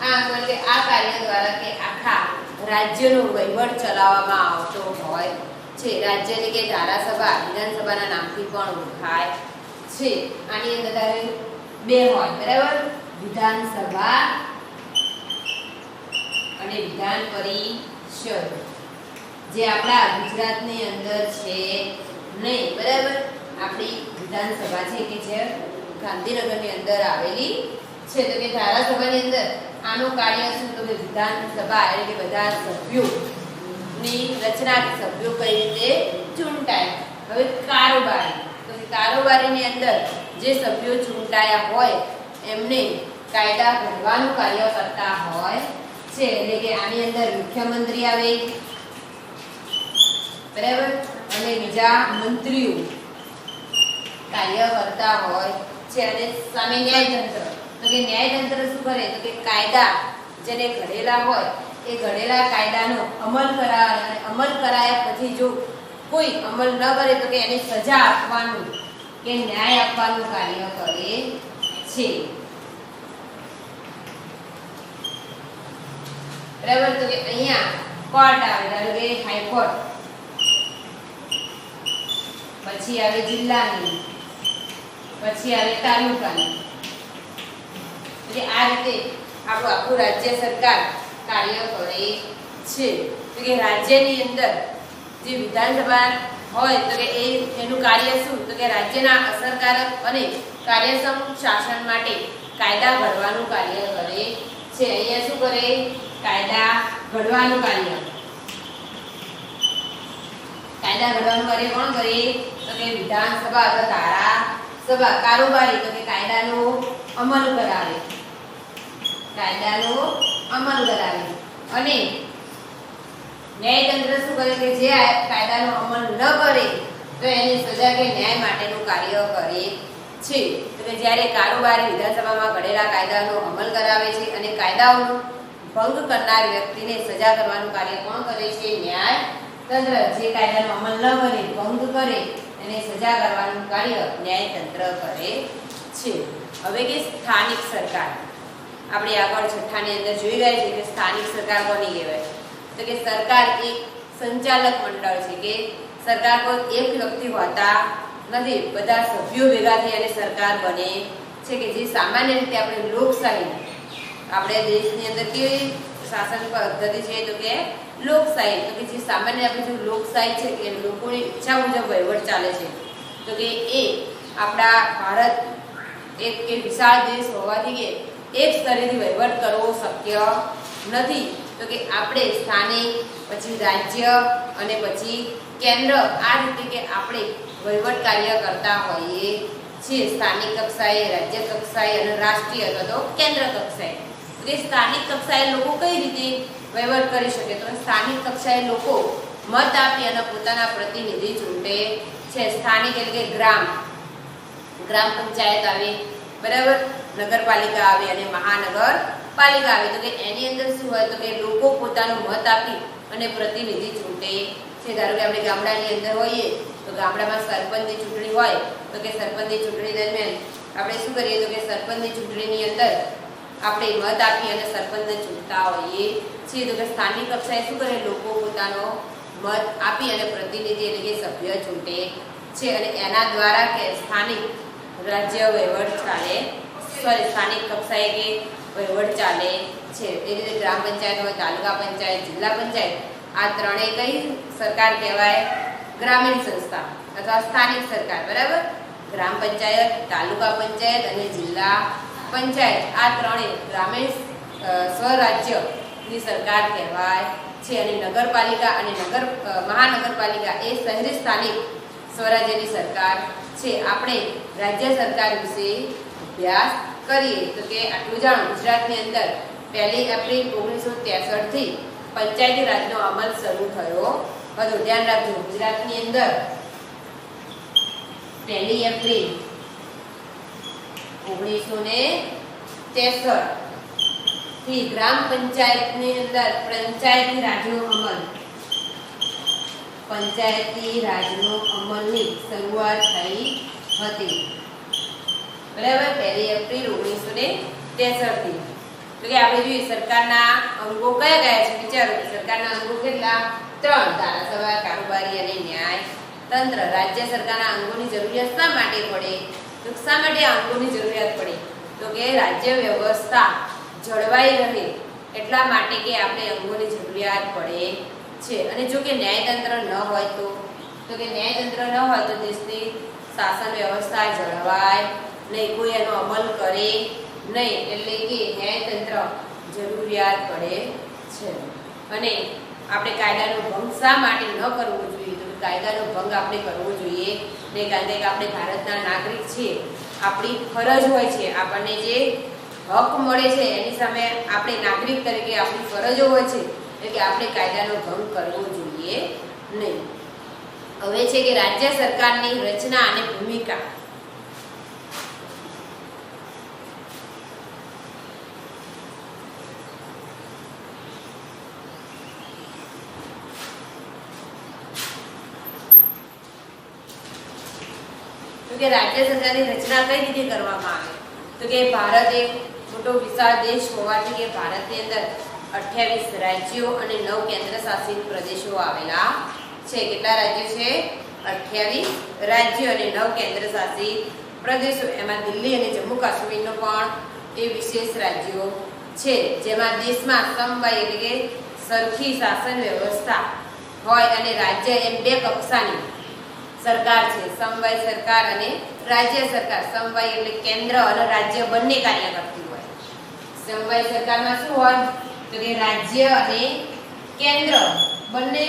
આ કાર્ય દ્વારા કે આખા રાજ્યનો વહીવટ ચલાવવામાં આવતો હોય છે. રાજ્યની કે ધારાસભા વિધાનસભાના નામથી પણ ઓળખાય છે. આની અંદર 2 હોય, બરાબર? વિધાનસભા અને વિધાન પરિષદ, જે આપણા ગુજરાતની અંદર છે નહીં, બરાબર? આપણી વિધાનસભા છે કે જે ગાંધીનગરની અંદર આવેલી છે. તો કે ધારાસભાની અંદર આનું કાર્ય શું? તો કે વિધાનસભા એટલે કે બધા સભ્યોની રચના, સભ્યો કઈ રીતે ચૂંટાય. હવે કારોબારી, તો કે કારોબારીની અંદર જે સભ્યો ચૂંટાયા હોય એમને કાયદા ઘડવાનું કાર્ય કરતા હોય છે. એટલે કે આની અંદર મુખ્યમંત્રી આવે, બરાબર? અને બીજા મંત્રીઓ કાર્ય કરતા હોય છે. અને સામે ન્યાયતંત્ર, તો કે ન્યાયતંત્ર શું કરે? તો કે કાયદા જેને ઘડેલા હોય એ ઘડેલા કાયદાનો અમલ કરાવે અને અમલ કરાયા પછી જો કોઈ અમલ ન કરે તો કે એને સજા આપવાનું કે ન્યાય આપવાનું કાર્ય કરે છે. બરાબર? તો કે અહીંયા કોર્ટ આવે, ધારો કે હાઈકોર્ટ, પછી આવે જિલ્લાની, પછી આવે તાલુકાની. એટલે આ રીતે આપણું આખું રાજ્ય સરકાર કાર્ય કરે છે. તો કે રાજ્યની અંદર જે વિધાનસભા હોય તો કે એનું કાર્ય શું? તો કે રાજ્યના અસરકારક અને કાર્યક્ષમ શાસન માટે કાયદા ઘડવાનું કાર્ય કરે છે. અહીંયા શું કરે? કાયદા ઘડવાનું કાર્ય. કાયદા ઘડવાનું કાર્ય કોણ કરે? તો કે વિધાનસભા અથવા ધારાસભા. કારોબારી, તો કે કાયદાનો અમલ કરાવે, કાયદાનો અમલ કરાવે. અને ન્યાયતંત્ર શું કરે? કે જે કાયદાનો અમલ ન કરે તો એની સજા કે ન્યાય માટેનું કાર્ય કરે છે. તો કે જ્યારે કારોબારી વિધાનસભામાં ઘડેલા કાયદાનો અમલ કરાવે છે અને કાયદાઓનો ભંગ કરનાર વ્યક્તિને સજા કરવાનું કાર્ય કોણ કરે છે? ન્યાયતંત્ર. જે કાયદાનો અમલ ન કરે, ભંગ કરે, એને સજા કરવાનું કાર્ય ન્યાયતંત્ર કરે છે. હવે કે સ્થાનિક સરકાર, આપણે આગળ 6 ની અંદર જોઈ ગયા છે કે સ્થાનિક સરકાર કોની કહેવાય? તો કે સરકાર એક સંચાલક મંડળ છે. કે સરકાર કોઈ એક વ્યક્તિ હોતા નથી, બધા સભ્યો ભેગા થઈ અને સરકાર બને છે કે જે સામાન્ય રીતે આપણે લોકશાહી, આપણે દેશની અંદર કેવી શાસન પદ્ધતિ છે તો કે લોકશાહી, તો કે જે સામાન્ય આપણે જે લોકશાહી છે કે લોકોની ઈચ્છા મુજબ વહીવટ ચાલે છે, તો કે એ આપણા ભારત એક વિશાળ દેશ હોવાથી કે એક સ્તરેથી વહીવટ કરવો શક્ય નથી, તો કે આપણે સ્થાનિક, પછી રાજ્ય અને પછી કેન્દ્ર, આ રીતે કે આપણે વહીવટ કાર્ય કરતા હોઈએ છીએ, સ્થાનિક કક્ષાએ, રાજ્ય કક્ષાએ અને રાષ્ટ્રીય અથવા તો કેન્દ્ર કક્ષાએ. તો સ્થાનિક કક્ષાએ લોકો કઈ રીતે વહીવટ કરી શકે? તો સ્થાનિક કક્ષાએ લોકો મત આપી અને પોતાના પ્રતિનિધિ ચૂંટે છે. સ્થાનિક એટલે કે ગ્રામ પંચાયત આવે, બરાબર, નગરપાલિકા આવે અને મહાનગરપાલિકા આવે. તો કે એની અંદર શું હોય તો કે લોકો પોતાનો મત આપી અને પ્રતિનિધિ ચૂંટે છે. ધારો કે આપણે ગામડાની અંદર હોઈએ તો ગામડામાં સરપંચની ચૂંટણી હોય, તો કે સરપંચની ચૂંટણી દરમિયાન આપણે શું કરીએ તો કે સરપંચની ચૂંટણીની અંદર આપણે મત આપી અને સરપંચને ચૂંટતા હોઈએ છીએ. તો કે સ્થાનિક કક્ષાએ શું કરે, લોકો પોતાનો મત આપી અને પ્રતિનિધિ એટલે કે સભ્ય ચૂંટે છે અને એના દ્વારા કે સ્થાનિક રાજ્ય વહીવટ ચાલે, સ્થાનિક કક્ષાએ કે વહીવટ ચાલે છે. તે રીતે ગ્રામ પંચાયત હોય, તાલુકા પંચાયત, જિલ્લા પંચાયત, આ ત્રણેય કઈ સરકાર કહેવાય? ગ્રામીણ સંસ્થા અથવા સ્થાનિક સરકાર, બરાબર. ગ્રામ પંચાયત, તાલુકા પંચાયત અને જિલ્લા પંચાયત, આ ત્રણેય ગ્રામીણ સ્વરાજ્યની સરકાર કહેવાય છે. અને નગરપાલિકા અને મહાનગરપાલિકા એ શહેરી સ્થાનિક સ્વરાજ્યની સરકાર છે. આપણે રાજ્ય સરકાર વિશે અભ્યાસ કરીએ તો કે આટલું જાણો, ગુજરાતની અંદર 1 એપ્રિલ 1963 થી પંચાયતી રાજનો અમલ શરૂ થયો હતો. ધ્યાન રાખજો, ગુજરાતની અંદર 1 એપ્રિલ 1963 થી ગ્રામ પંચાયતની અંદર પંચાયતી રાજનો અમલની શરૂઆત થઈ હતી, બરાબર. 1 એપ્રિલ 1963 થી. તો કે આપણે જોઈએ સરકારના અંગો કયા કયા છે? વિચારો, સરકારના અંગો કેટલા? 3: ધારાસભા, કારોબારી અને ન્યાય તંત્ર. રાજ્ય સરકારના અંગોની જરૂરિયાત શા માટે પડે? તો શા માટે આ અંગોની જરૂરિયાત પડે? તો કે રાજ્ય વ્યવસ્થા જળવાઈ રહે એટલા માટે કે આપણે અંગોની જરૂરિયાત પડે છે. અને જો કે ન્યાયતંત્ર ન હોય તો કે ન્યાયતંત્ર ન હોય તો દેશની શાસન વ્યવસ્થા જળવાય નહીં, કોઈ એનો અમલ કરે નહીં, એટલે કે ન્યાયતંત્ર જરૂરિયાત પડે છે. અને આપણે કાયદાનો ભંગ શા માટે ન કરવો જોઈએ? તો કાયદાનો ભંગ આપણે કરવો જોઈએ નહીં, કારણ કે આપણે ભારતના નાગરિક છીએ, આપણી ફરજ હોય છે, આપણને જે હક મળે છે એની સામે આપણે નાગરિક તરીકે આપણી ફરજો હોય છે, એટલે કે આપણે કાયદાનો ભંગ કરવો જોઈએ નહીં. હવે છે કે રાજ્ય સરકારની રચના અને ભૂમિકા. તો કે રાજ્ય સરકારની રચના કઈ રીતે કરવામાં આવે? તો કે ભારત એક મોટો વિશાળ દેશ હોવાથી કે ભારતની અંદર 28 રાજ્યો અને 9 કેન્દ્ર શાસિત પ્રદેશો આવેલા છે. કેટલા રાજ્યો છે? 28 રાજ્યો અને 9 કેન્દ્ર શાસિત પ્રદેશો. એમાં દિલ્હી અને જમ્મુ કાશ્મીરનો પણ એ વિશેષ રાજ્યો છે, જેમાં દેશમાં સમવાય એટલે કે સરખી શાસન વ્યવસ્થા હોય અને રાજ્ય એમ 2 કક્ષાની સરકાર છે, સમવાય સરકાર અને રાજ્ય સરકાર. સમવાય એટલે કેન્દ્ર અને રાજ્ય બંને કાર્ય કરતી હોય. સમવાય સરકારમાં શું હોય તો કે રાજ્ય અને કેન્દ્ર બંને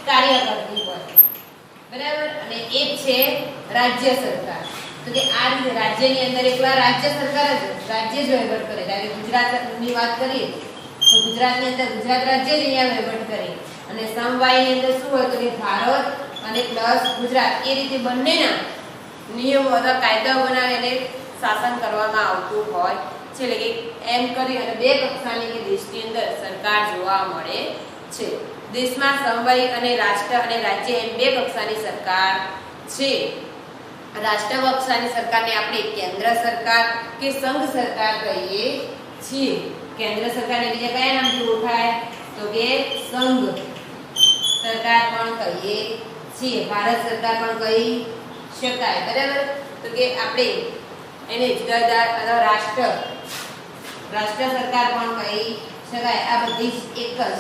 કાર્ય કરતી હોય, બરાબર. અને એક છે રાજ્ય સરકાર. તો કે આ રીતે રાજ્યની અંદર એકલા રાજ્ય સરકાર જ રાજ્ય જ વહીવટ કરે. ત્યારે ગુજરાતની વાત કરીએ તો ગુજરાતની અંદર ગુજરાત રાજ્ય જ અહીંયા વહીવટ કરે. અને સમવાયની અંદર શું હોય તો કે ભારત અને પ્લસ ગુજરાત, એ રીતે બંનેના નિયમો અથવા કાયદાઓ બનાવીને શાસન કરવામાં આવતું હોય છે. એટલે કે એમ કરી અને 2 કક્ષાની કે દેશની અંદર સરકાર જોવા મળે છે. દેશમાં સમવાય અને રાષ્ટ્ર અને રાજ્ય એમ 2 કક્ષાની સરકાર છે. રાષ્ટ્ર કક્ષાની સરકારને આપણે કેન્દ્ર સરકાર કે સંઘ સરકાર કહીએ છીએ. કેન્દ્ર સરકારને બીજા કયા નામથી ઓળખાય તો કે સંઘ સરકાર પણ કહીએ છીએ. ભારત સરકાર પણ કહી શકાય. બરાબર. તો કે આપણે એને જુદા જુદા રાષ્ટ્ર સરકાર પણ કહી શકાય. આ બધી જ એક જ.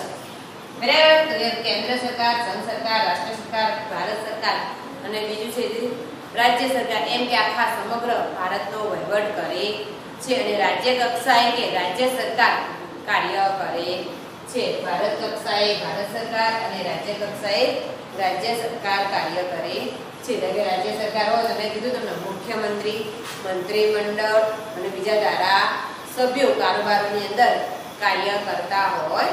બરાબર. તો કેન્દ્ર સરકાર, સંઘ સરકાર, રાષ્ટ્ર સરકાર, ભારત સરકાર અને બીજું છે રાજ્ય સરકાર, એમ કે આખા સમગ્ર ભારતનો વહીવટ કરે છે. અને રાજ્ય કક્ષાએ કે રાજ્ય સરકાર કાર્ય કરે છે. ભારત કક્ષાએ ભારત સરકાર અને રાજ્ય કક્ષાએ રાજ્ય સરકાર કાર્ય કરે છે. રાજ્ય સરકાર હોય તો મેં કીધું તમને મુખ્યમંત્રી, મંત્રીમંડળ અને બીજા ધારાસભ્યો કારોબારોની અંદર કાર્ય કરતા હોય